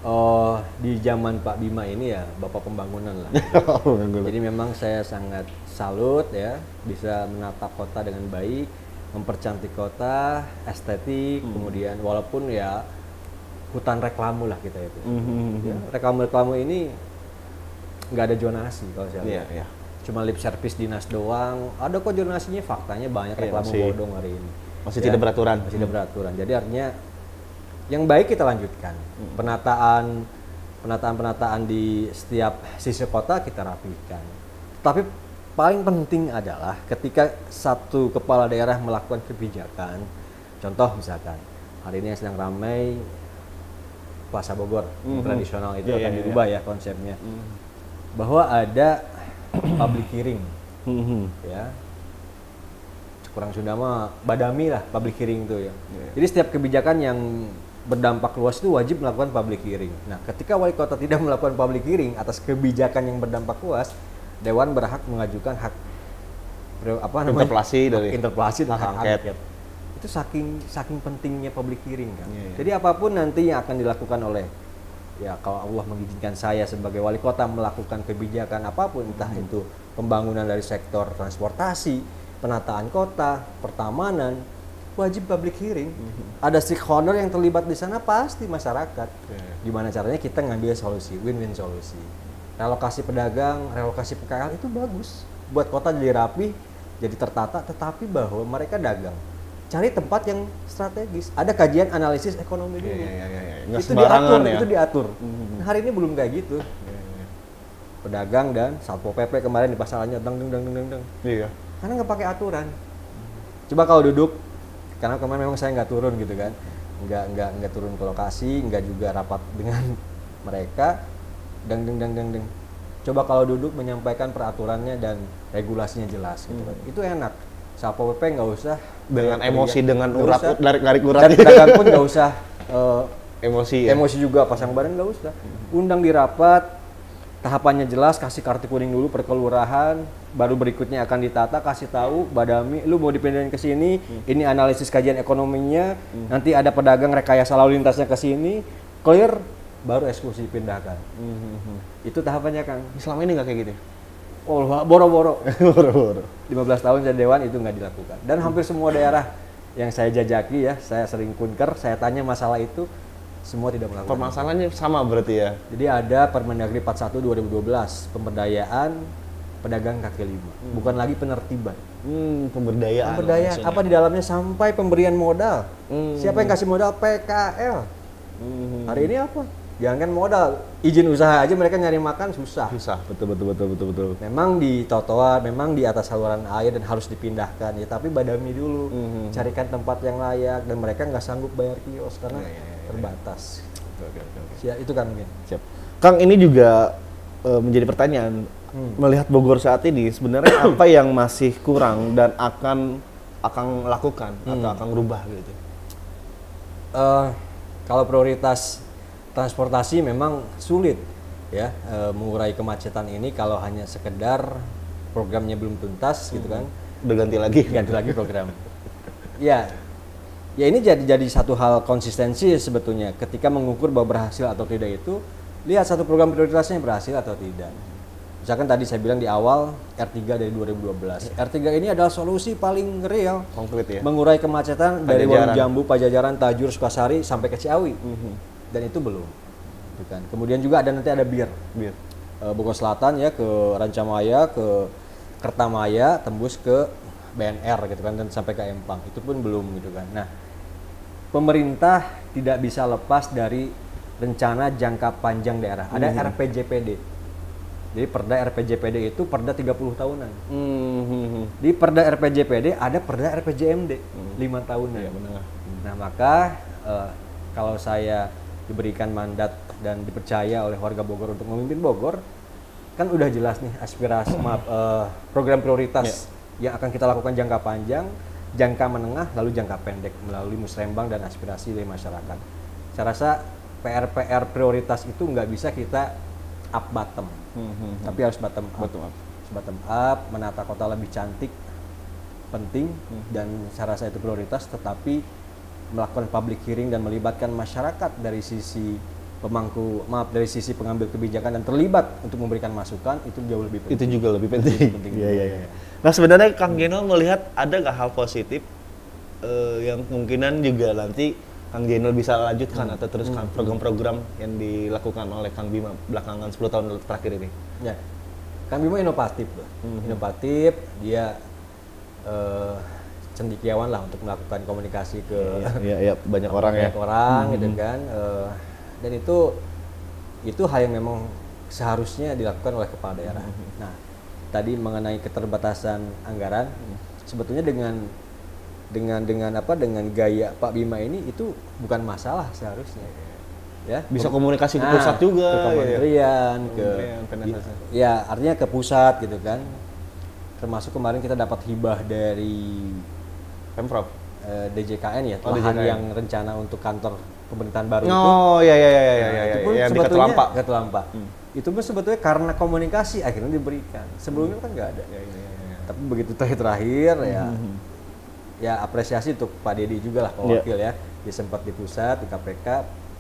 Oh, di zaman Pak Bima ini ya Bapak pembangunan lah. Jadi memang saya sangat salut ya bisa menata kota dengan baik, mempercantik kota, estetik, kemudian walaupun ya hutan reklamu lah kita itu. Ya, reklamu ini nggak ada zonasi kalau saya lihat. Cuma lip service dinas doang. Ada kok zonasinya, faktanya banyak reklamu bodong hari ini. Masih tidak beraturan. Masih tidak beraturan. Jadi artinya yang baik kita lanjutkan. Penataan di setiap sisi kota kita rapikan. Tapi paling penting adalah ketika satu kepala daerah melakukan kebijakan, contoh misalkan hari ini yang sedang ramai Plaza Bogor, tradisional itu akan dirubah ya konsepnya. Bahwa ada public hearing, ya. Kurang Sunda mah badami lah public hearing itu ya. Jadi setiap kebijakan yang berdampak luas itu wajib melakukan public hearing. Nah, ketika wali kota tidak melakukan public hearing atas kebijakan yang berdampak luas, dewan berhak mengajukan hak interpelasi dan hak angket. Itu saking pentingnya public hearing kan. Jadi apapun nanti yang akan dilakukan oleh, ya kalau Allah mengizinkan saya sebagai wali kota melakukan kebijakan apapun, entah itu pembangunan dari sektor transportasi, penataan kota, pertamanan, wajib public hearing. Ada stakeholder yang terlibat di sana, pasti masyarakat. Gimana caranya kita ngambil solusi, win-win solusi. Relokasi pedagang, relokasi PKL itu bagus. Buat kota jadi rapi, jadi tertata, tetapi bahwa mereka dagang. Cari tempat yang strategis. Ada kajian analisis ekonomi dulu. Itu diatur, itu diatur. Nah, hari ini belum kayak gitu. Pedagang dan Satpol PP kemarin di pasarannya deng. Iya. Karena nggak pakai aturan. Coba kalau duduk, karena kemarin memang saya nggak turun gitu kan, nggak turun ke lokasi, nggak juga rapat dengan mereka, deng. Coba kalau duduk menyampaikan peraturannya dan regulasinya jelas gitu kan, itu enak. Satpol PP nggak usah dengan emosi, dengan urat, garik urat. Dan pedagang pun nggak usah emosi juga, pasang badan nggak usah. Undang di rapat, tahapannya jelas, kasih kartu kuning dulu per kelurahan, baru berikutnya akan ditata, kasih tahu Badami, lu mau dipindahin ke sini, ini analisis kajian ekonominya, nanti ada pedagang rekayasa lalu lintasnya ke sini, clear, baru eksekusi pindahkan. Itu tahapannya Kang. Selama ini nggak kayak gitu? Oh, boro-boro. 15 tahun saya dewan itu nggak dilakukan. Dan hampir semua daerah yang saya jajaki ya, saya sering kunker, saya tanya masalah itu, semua tidak melakukan. Permasalahannya sama berarti ya? Jadi ada Permendagri 41 2012, pemberdayaan pedagang kaki lima. Bukan lagi penertiban. Pemberdayaan. Apa di dalamnya sampai pemberian modal. Siapa yang kasih modal? PKL. Hari ini apa? Jangan modal, izin usaha aja mereka nyari makan susah. Betul. Memang di trotoar, memang di atas saluran air dan harus dipindahkan ya, tapi badami dulu. Carikan tempat yang layak dan mereka nggak sanggup bayar kios karena terbatas. Ya, itu kan mungkin. Siap. Kang, ini juga menjadi pertanyaan. Melihat Bogor saat ini sebenarnya apa yang masih kurang dan akan lakukan atau akan rubah gitu? Kalau prioritas transportasi memang sulit ya, mengurai kemacetan ini kalau hanya sekedar programnya belum tuntas gitu kan. Udah ganti lagi program. Ya ini jadi satu hal konsistensi sebetulnya ketika mengukur bahwa berhasil atau tidak itu, lihat satu program prioritasnya berhasil atau tidak. Misalkan tadi saya bilang di awal R3 dari 2012. R3 ini adalah solusi paling real, konkret ya. Mengurai kemacetan dari Warung Jambu, Pajajaran, Tajur, Sukasari sampai ke Ciawi. Dan itu belum. Kan. Kemudian juga nanti ada BIR. Bogor Selatan ya ke Rancamaya, ke Kertamaya, tembus ke BNR gitu kan, dan sampai ke Empang. Itu pun belum gitu kan. Nah, pemerintah tidak bisa lepas dari rencana jangka panjang daerah. Ada RPJPD. Jadi Perda RPJPD itu Perda 30 tahunan. Di Perda RPJPD ada Perda RPJMD 5 tahunan. Ya, benar. Nah, maka kalau saya diberikan mandat dan dipercaya oleh warga Bogor untuk memimpin Bogor, kan udah jelas nih aspirasi program prioritas yang akan kita lakukan jangka panjang, jangka menengah, lalu jangka pendek melalui musrembang dan aspirasi dari masyarakat. Saya rasa PR prioritas itu nggak bisa kita up bottom, tapi harus bottom up, menata kota lebih cantik, penting, dan saya rasa itu prioritas, tetapi melakukan public hearing dan melibatkan masyarakat dari sisi dari sisi pengambil kebijakan dan terlibat untuk memberikan masukan, itu jauh lebih penting. Itu juga lebih penting. Iya. Nah, sebenarnya Kang Geno melihat ada nggak hal positif yang kemungkinan juga nanti Kang Geno bisa lanjutkan atau teruskan program-program yang dilakukan oleh Kang Bima belakangan 10 tahun terakhir ini? Ya, Kang Bima inovatif loh. Inovatif, dia cendekiawan lah untuk melakukan komunikasi ke banyak orang gitu kan, dan itu hal yang memang seharusnya dilakukan oleh kepala daerah. Nah, tadi mengenai keterbatasan anggaran, sebetulnya dengan gaya Pak Bima ini itu bukan masalah seharusnya. Ya, bisa komunikasi ke pusat juga, ke kementerian, artinya ke pusat gitu kan. Termasuk kemarin kita dapat hibah dari Pemprov, DJKN ya, lahan yang rencana untuk kantor pemerintahan baru itu. Oh iya. Itu pun yang sebetulnya Katulampa. Itu pun sebetulnya karena komunikasi akhirnya diberikan. Sebelumnya kan nggak ada. Tapi begitu terakhir ya apresiasi untuk Pak Dedi juga lah, Pak Wakil ya. Dia sempat di pusat, di KPK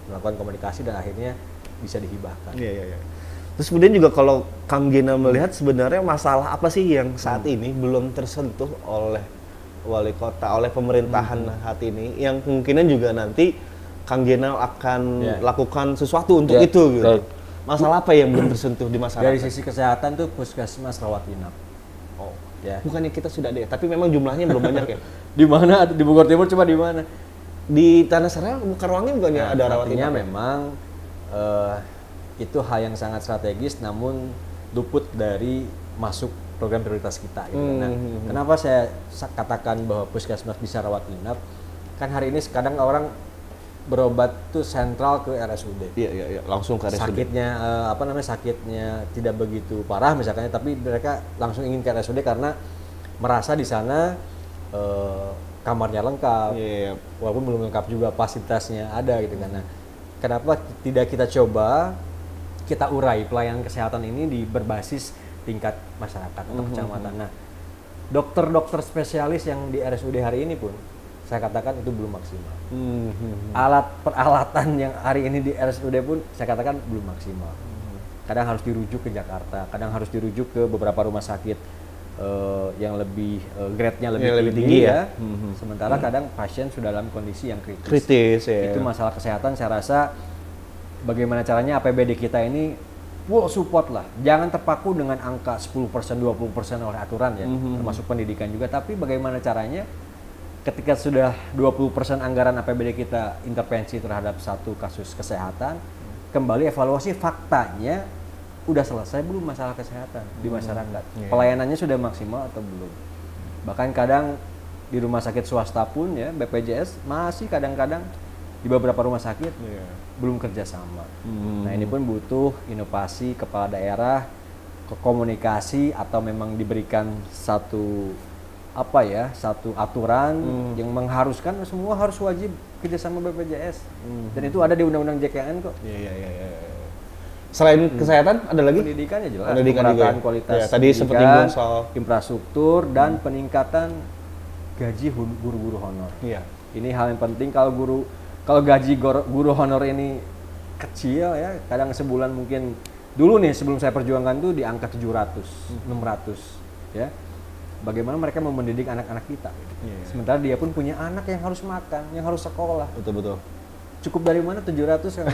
melakukan komunikasi dan akhirnya bisa dihibahkan. Iya. Terus kemudian juga kalau Kang Gena melihat sebenarnya masalah apa sih yang saat ini belum tersentuh oleh wali kota, oleh pemerintahan saat ini, yang kemungkinan juga nanti Kang Gena akan lakukan sesuatu untuk itu gitu. Masalah apa yang belum tersentuh di masyarakat? Dari sisi kesehatan tuh puskesmas rawat inap. Oh, bukannya kita sudah ada, tapi memang jumlahnya belum banyak ya? Di mana? Di Bogor Timur cuma di mana? Di Tanah Serang, Karwangi bukannya ada rawat inap? Artinya memang itu hal yang sangat strategis, namun luput dari masuk program prioritas kita. Gitu. Nah, kenapa saya katakan bahwa puskesmas bisa rawat inap? Kan hari ini kadang orang berobat tuh sentral ke RSUD. Iya, langsung ke RSUD. Sakitnya tidak begitu parah misalkan, tapi mereka langsung ingin ke RSUD karena merasa di sana kamarnya lengkap, walaupun belum lengkap juga fasilitasnya ada gitu kan. Nah, kenapa tidak kita coba kita urai pelayanan kesehatan ini di berbasis tingkat masyarakat atau kecamatan. Nah, dokter-dokter spesialis yang di RSUD hari ini pun saya katakan itu belum maksimal. Peralatan yang hari ini di RSUD pun saya katakan belum maksimal. Kadang harus dirujuk ke Jakarta, kadang harus dirujuk ke beberapa rumah sakit yang lebih grade-nya lebih tinggi ya. Sementara kadang pasien sudah dalam kondisi yang kritis. Itu masalah kesehatan, saya rasa bagaimana caranya APBD kita ini full support lah. Jangan terpaku dengan angka 10%, 20% oleh aturan ya, termasuk pendidikan juga. Tapi bagaimana caranya ketika sudah 20% anggaran APBD kita intervensi terhadap satu kasus kesehatan, kembali evaluasi faktanya udah selesai belum masalah kesehatan di masyarakat. Pelayanannya sudah maksimal atau belum. Bahkan kadang di rumah sakit swasta pun ya, BPJS masih kadang-kadang di beberapa rumah sakit belum kerjasama. Nah, ini pun butuh inovasi kepala daerah, komunikasi, atau memang diberikan satu aturan yang mengharuskan semua harus wajib kerjasama BPJS. Dan itu ada di Undang-Undang JKN kok. Selain kesehatan ada lagi? Pendidikannya jelas. Pendidikan juga ya? Kualitas tadi sempat nyinggung soal infrastruktur dan peningkatan gaji guru-guru honor. Ini hal yang penting. Kalau gaji guru honor ini kecil ya, kadang sebulan mungkin dulu nih sebelum saya perjuangkan tuh di angka 700, 600 ya. Bagaimana mereka mau mendidik anak-anak kita? Sementara dia pun punya anak yang harus makan, yang harus sekolah. Betul. Cukup dari mana 700 kan?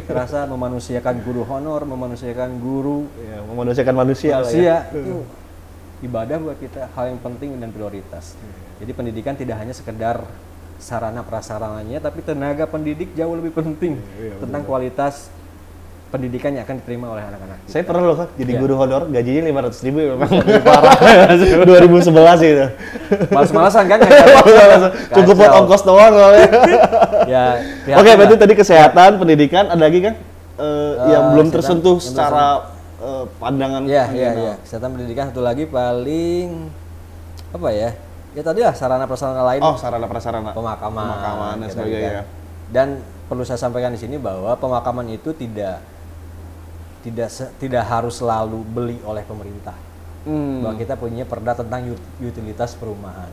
Terasa memanusiakan guru honor, memanusiakan guru, memanusiakan manusia ya. Itu ibadah buat kita, hal yang penting dan prioritas. Jadi pendidikan tidak hanya sekedar sarana prasarananya, tapi tenaga pendidik jauh lebih penting tentang kualitas pendidikan yang akan diterima oleh anak-anak kita. Saya pernah loh kan jadi guru honor, gajinya 500.000 memang parah. 2011 gitu. Malas-malasan kan? Cukup buat ongkos doang ya. Oke, berarti tadi kesehatan, pendidikan, ada lagi kan yang belum tersentuh secara pandangan. Iya. Kesehatan, pendidikan, satu lagi paling apa ya? Ya tadi lah sarana prasarana lain. Sarana prasarana. Pemakaman dan sebagainya. Dan perlu saya sampaikan di sini bahwa pemakaman itu tidak harus selalu beli oleh pemerintah. Bahwa kita punya perda tentang utilitas perumahan.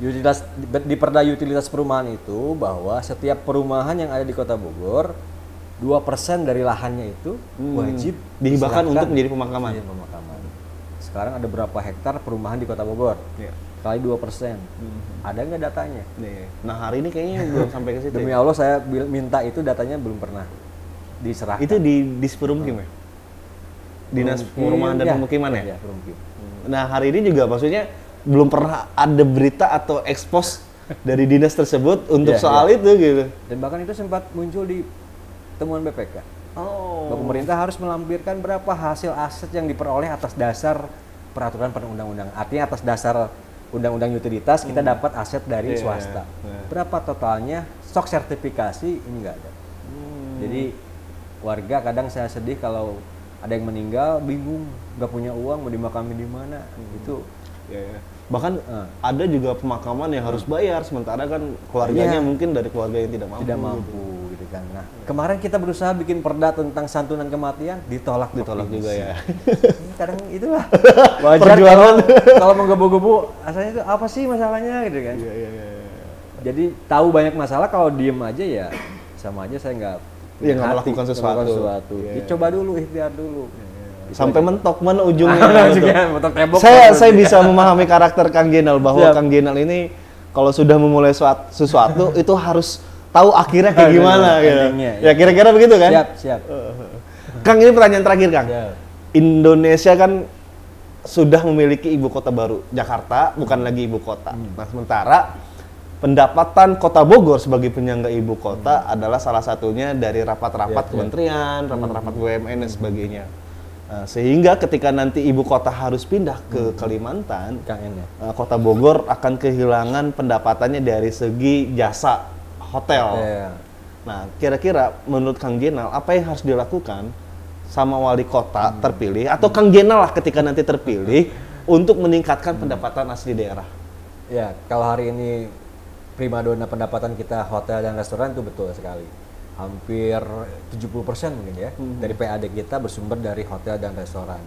Di perda utilitas perumahan itu bahwa setiap perumahan yang ada di Kota Bogor 2% dari lahannya itu wajib dihibahkan untuk menjadi pemakaman. Sekarang ada berapa hektar perumahan di Kota Bogor? Kali 2%. Ada nggak datanya? Nah, hari ini kayaknya belum sampai ke situ. Demi Allah saya minta itu, datanya belum pernah diserahkan. Itu di Disperumkim ya? Dinas Perumahan dan Pemukiman ya? Perumkim. Nah, hari ini juga maksudnya belum pernah ada berita atau ekspos dari dinas tersebut untuk soal itu gitu. Dan bahkan itu sempat muncul di temuan BPK. Bahwa pemerintah harus melampirkan berapa hasil aset yang diperoleh atas dasar peraturan perundang-undangan. Artinya atas dasar undang-undang utilitas kita dapat aset dari swasta. Berapa totalnya? Stok sertifikasi ini nggak ada. Jadi warga kadang saya sedih kalau ada yang meninggal bingung, nggak punya uang mau dimakami di mana. Itu Bahkan ada juga pemakaman yang harus bayar, sementara kan keluarganya mungkin dari keluarga yang tidak mampu. Tidak mampu gitu kan. Nah, kemarin kita berusaha bikin perda tentang santunan kematian, ditolak juga ya. Kadang itulah wajar kalau menggebu-gebu, asalnya itu apa sih masalahnya gitu kan. Iya. Jadi tahu banyak masalah, kalau diem aja ya sama aja saya nggak melakukan sesuatu. Dicoba dulu, ikhtiar dulu. Sampai mentok mana ujungnya. Saya bisa memahami karakter Kang Jenal bahwa Kang Jenal ini kalau sudah memulai sesuatu itu harus tahu akhirnya kayak gimana gitu. Ya kira-kira begitu kan? Siap. Kang, ini pertanyaan terakhir Kang. Indonesia kan sudah memiliki ibu kota baru, Jakarta bukan lagi ibu kota. Nah, sementara pendapatan Kota Bogor sebagai penyangga ibu kota adalah salah satunya dari rapat-rapat kementerian, rapat-rapat BUMN dan sebagainya. Sehingga ketika nanti ibu kota harus pindah ke Kalimantan, Kota Bogor akan kehilangan pendapatannya dari segi jasa hotel. Nah, kira-kira menurut Kang Jenal apa yang harus dilakukan sama wali kota terpilih atau Kang Jenal lah ketika nanti terpilih untuk meningkatkan pendapatan asli daerah? Ya, kalau hari ini primadona pendapatan kita hotel dan restoran itu betul sekali. Hampir 70% mungkin ya dari PAD kita bersumber dari hotel dan restoran.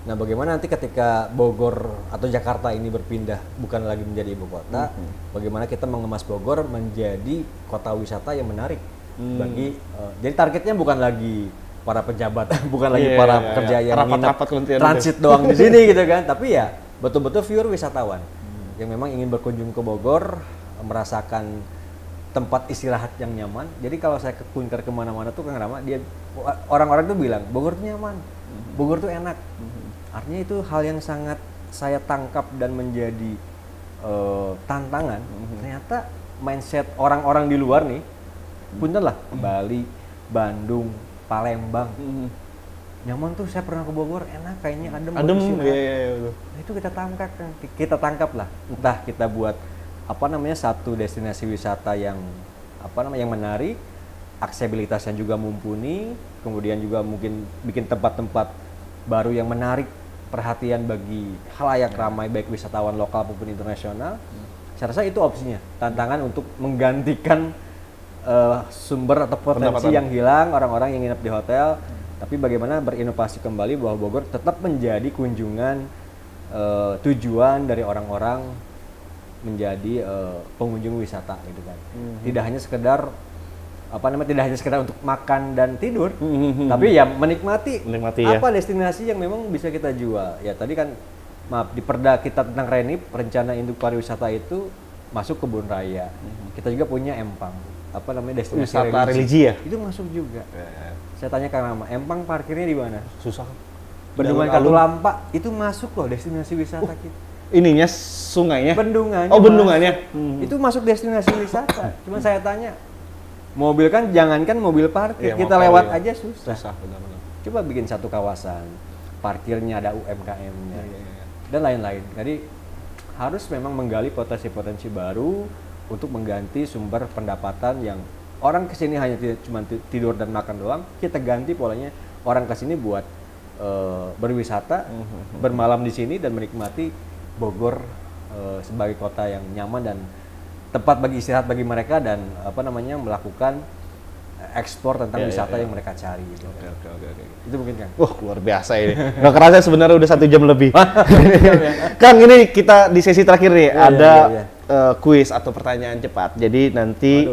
Nah, bagaimana nanti ketika Bogor atau Jakarta ini berpindah bukan lagi menjadi ibu kota, bagaimana kita mengemas Bogor menjadi kota wisata yang menarik bagi jadi targetnya bukan lagi para pejabat, bukan lagi para pekerja yang nginep transit doang di sini gitu kan, tapi ya betul-betul pure wisatawan yang memang ingin berkunjung ke Bogor, merasakan tempat istirahat yang nyaman. Jadi kalau saya kunker kemana-mana tuh Kang Rama, orang-orang tuh bilang Bogor tuh nyaman, Bogor tuh enak. Artinya itu hal yang sangat saya tangkap dan menjadi tantangan. Ternyata mindset orang-orang di luar nih, punten lah Bali, Bandung, Palembang, nyaman tuh, saya pernah ke Bogor, enak, kayaknya adem. Iya. Nah, itu kita tangkap lah. Entah kita buat satu destinasi wisata yang yang menarik, aksesibilitasnya juga mumpuni, kemudian juga mungkin bikin tempat-tempat baru yang menarik perhatian bagi khalayak ramai baik wisatawan lokal maupun internasional. Saya rasa itu opsinya, tantangan untuk menggantikan sumber atau potensi yang hilang orang-orang yang nginep di hotel, tapi bagaimana berinovasi kembali bahwa Bogor tetap menjadi kunjungan tujuan dari orang-orang, menjadi pengunjung wisata gitu kan. Tidak hanya sekedar untuk makan dan tidur, tapi ya menikmati destinasi yang memang bisa kita jual. Ya tadi kan di perda kita tentang RENIP, rencana induk pariwisata itu masuk Kebun Raya. Kita juga punya Empang, destinasi religi ya. Itu masuk juga. Saya tanya Kang Rama, Empang parkirnya di mana? Susah. Bendungan Katulampa itu masuk loh destinasi wisata kita. Ininya sungainya? Bendungannya. Oh, bendungannya. Itu masuk destinasi wisata. Cuma saya tanya, mobil kan jangankan mobil parkir, kita lewat aja susah. Benar-benar. Coba bikin satu kawasan, parkirnya ada UMKM-nya, dan lain-lain. Jadi harus memang menggali potensi-potensi baru untuk mengganti sumber pendapatan yang orang kesini hanya cuma tidur dan makan doang. Kita ganti polanya, orang kesini buat berwisata, bermalam di sini dan menikmati Bogor sebagai kota yang nyaman dan tempat bagi istirahat bagi mereka dan melakukan ekspor tentang wisata yang mereka cari gitu. Oke. Itu mungkin Kang. Wah, luar biasa ini. Nggak kerasa sebenarnya udah 1 jam lebih. Kang, ini kita di sesi terakhir nih ada kuis atau pertanyaan cepat. Jadi nanti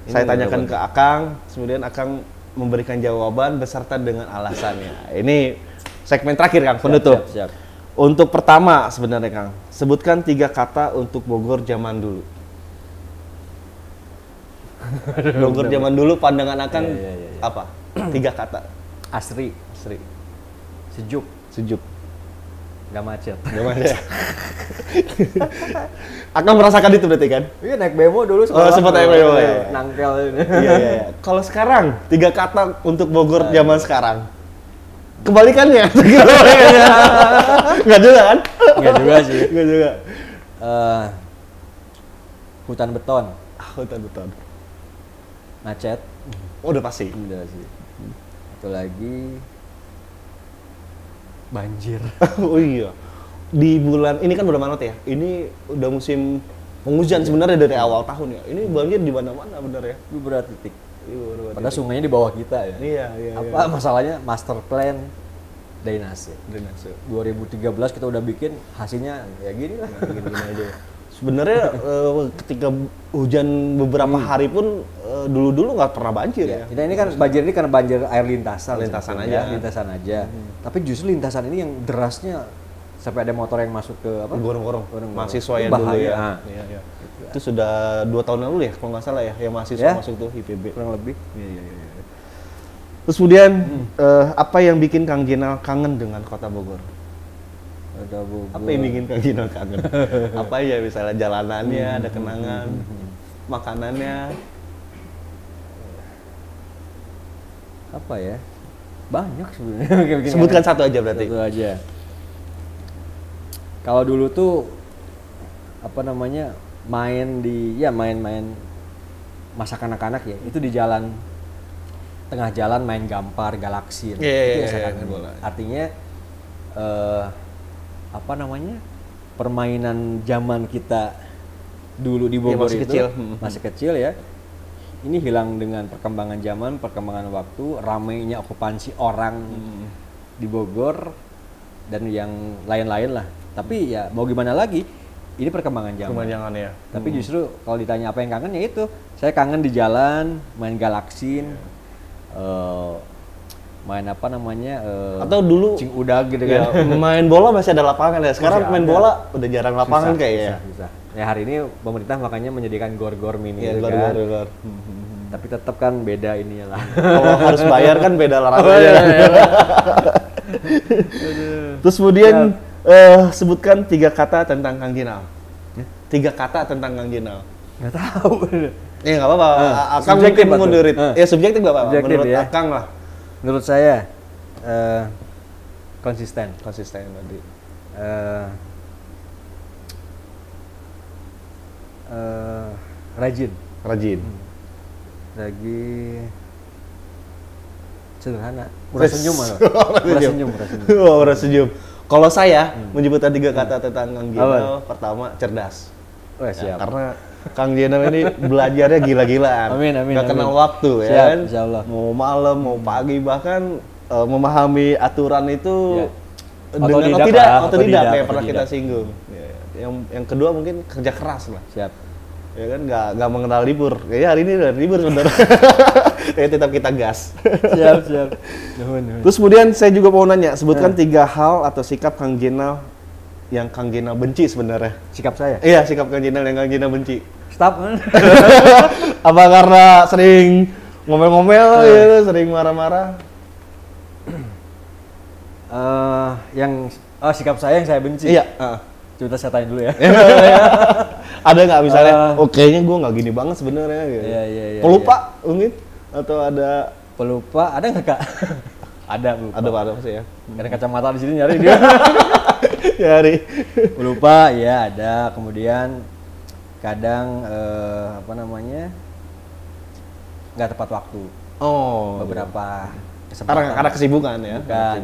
saya tanyakan ke Akang, kemudian Akang memberikan jawaban beserta dengan alasannya. Ini segmen terakhir Kang, penutup. Siap. Untuk pertama sebenarnya Kang, sebutkan 3 kata untuk Bogor zaman dulu. Bogor zaman dulu pandangan Akang apa? 3 kata. Asri. Sejuk. Gak macet. Akang merasakan itu berarti kan? Iya, naik bemo dulu sempat naik bemo ya. Nangkel ini. Iya. Kalau sekarang 3 kata untuk Bogor zaman sekarang. Kebalikannya. Enggak juga kan? Enggak juga sih. Enggak juga. Hutan beton. Hutan beton. Macet. Oh, udah pasti. Udah sih. Satu lagi banjir. Oh iya. di bulan ini kan bulan Maret ya. Ini udah musim penghujan sebenarnya dari awal tahun ya. Ini banjir di mana-mana bener ya. Beberapa titik. Padahal sungainya di bawah kita ya. Iya. Apa masalahnya master plan drainase. 2013 kita udah bikin, hasilnya ya gini lah. Gini aja. Sebenarnya ketika hujan beberapa hari pun dulu-dulu nggak pernah banjir ya. Ini kan banjir ini karena banjir air lintasan. Lintasan aja. Tapi justru lintasan ini yang derasnya sampai ada motor yang masuk ke apa? Gorong-gorong. Mahasiswa yang dulu ya. Iya. Itu sudah 2 tahun lalu ya kalau nggak salah ya, yang mahasiswa masuk tuh IPB. Kurang lebih. Iya. Terus kemudian apa yang bikin Kang Jenal kangen dengan Kota Bogor? Apa yang bikin Kang Jenal kangen? Apa ya, misalnya jalanannya, ada kenangan, makanannya? Apa ya? Banyak sebenarnya. Sebutkan satu aja berarti. Satu aja. Kalau dulu tuh apa namanya, main masa kanak-kanak ya, itu di jalan tengah jalan main gampar galaksi. Itu yang saya kangen. Artinya apa namanya, permainan zaman kita dulu di Bogor itu masih kecil ya. Ini hilang dengan perkembangan zaman, perkembangan waktu, ramainya okupansi orang di Bogor dan yang lain-lain lah. Tapi ya mau gimana lagi, ini perkembangan zaman. Ya. Tapi justru kalau ditanya apa yang kangen, ya itu saya kangen di jalan main galaksin, main apa namanya, atau dulu cing udag gitu kan. Main bola masih ada lapangan ya. Sekarang main bola udah jarang lapangan kayaknya. Susah. Ya hari ini pemerintah makanya menyediakan gor-gor mini gitu kan. Gor. Tapi tetap kan beda ininya lah. Kalau harus bayar kan beda olahraganya. Terus kemudian sebutkan 3 kata tentang Kang Jenal. 3 kata tentang Kang Jenal. Nggak tahu. Ya nggak apa-apa. Akang mungkin mengundurit. Ya subjektif nggak apa-apa. Menurut ya. Akang lah. Menurut saya konsisten. Konsisten tadi. Rajin. Lagi sederhana. Murah senyum. Murah senyum. Kalau saya menyebutkan 3 kata tentang Kang Jenal, pertama cerdas. Siap. Karena Kang Jenal ini belajarnya gila-gilaan. Amin. Gak kenal waktu ya. Siap, kan? insyaallah. Mau malam, mau pagi, bahkan memahami aturan itu dengan otodidak yang pernah kita singgung. Yang kedua mungkin kerja keras lah. Siap. Ya kan nggak mengenal libur. Kayaknya hari ini udah libur sebenarnya. Ya tetap kita gas. Siap. Terus kemudian saya juga mau nanya, sebutkan 3 hal atau sikap Kang Jenal yang Kang Jenal benci sebenarnya. Sikap saya? Iya, sikap Kang Jenal yang Kang Jenal benci. Stop. Apa karena sering ngomel-ngomel gitu, sering marah-marah? Sikap saya yang saya benci? Iya. Coba saya tanya dulu ya. Ada nggak misalnya, kayaknya gue nggak gini banget sebenarnya gitu. Iya. Pelupa mungkin? Atau ada pelupa? Ada nggak Kak? Ada pelupa. Ada sih ya. Ada kacamata di sini nyari dia. Nyari. Pelupa ya ada. Kemudian kadang apa namanya, nggak tepat waktu. Beberapa kesempatan. Karena kesibukan ya. Bukan.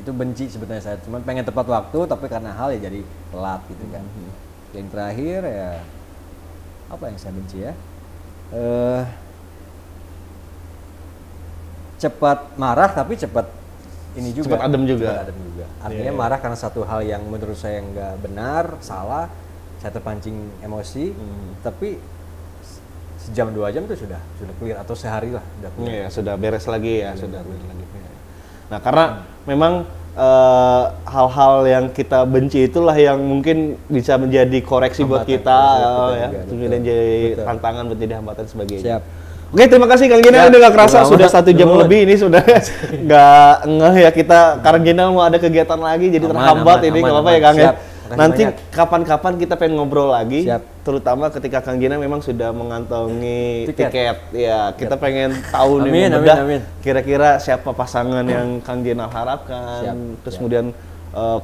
Itu benci sebetulnya saya. Cuma pengen tepat waktu, tapi karena hal ya jadi telat gitu kan. Yang terakhir ya, apa yang saya benci ya? Cepat marah tapi cepat ini juga. Cepat adem juga. Artinya marah karena satu hal yang menurut saya nggak benar, salah, saya terpancing emosi, tapi sejam 2 jam itu sudah clear, atau sehari lah sudah clear. Iya, sudah beres lagi ya, sudah clear lagi. Nah, karena memang hal-hal yang kita benci itulah yang mungkin bisa menjadi koreksi buat kita, kemudian jadi tantangan, buat jadi hambatan sebagainya. Siap. Oke, terima kasih Kang Jenal. Udah nggak kerasa sudah 1 jam lebih ini, sudah nggak ngeh ya kita. Kang Jenal mau ada kegiatan lagi, jadi terhambat ini. Nggak apa-apa ya Kang ya. Nanti kapan-kapan kita pengen ngobrol lagi. Siap. Terutama ketika Kang Jenal memang sudah mengantongi tiket. Ya, kita pengen tahu nih kira-kira siapa pasangan yang Kang Jenal harapkan. Terus kemudian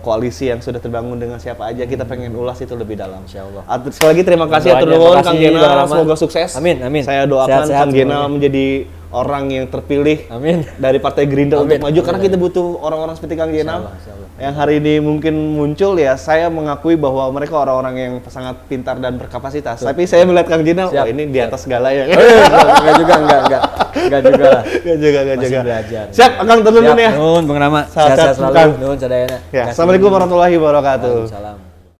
koalisi yang sudah terbangun dengan siapa aja, kita pengen ulas itu lebih dalam. Insyaallah. Sekali lagi terima kasih atur nuwun Kang Jenal, semoga sukses. Amin. Saya doakan Kang Jenal menjadi orang yang terpilih dari Partai Gerindra untuk maju, karena kita butuh orang-orang seperti Kang Jenal. yang hari ini mungkin muncul ya, saya mengakui bahwa mereka orang-orang yang sangat pintar dan berkapasitas. Tapi saya melihat Kang Jina, oh ini di atas segala ya. Enggak juga, enggak juga. Masih belajar. Siap, Kang tenun ya. Nun, Bang Rama. Sehat-sehat Sehat-sehat selalu. Nun, sadayana. Ya, Assalamualaikum warahmatullahi wabarakatuh. Waalaikumsalam.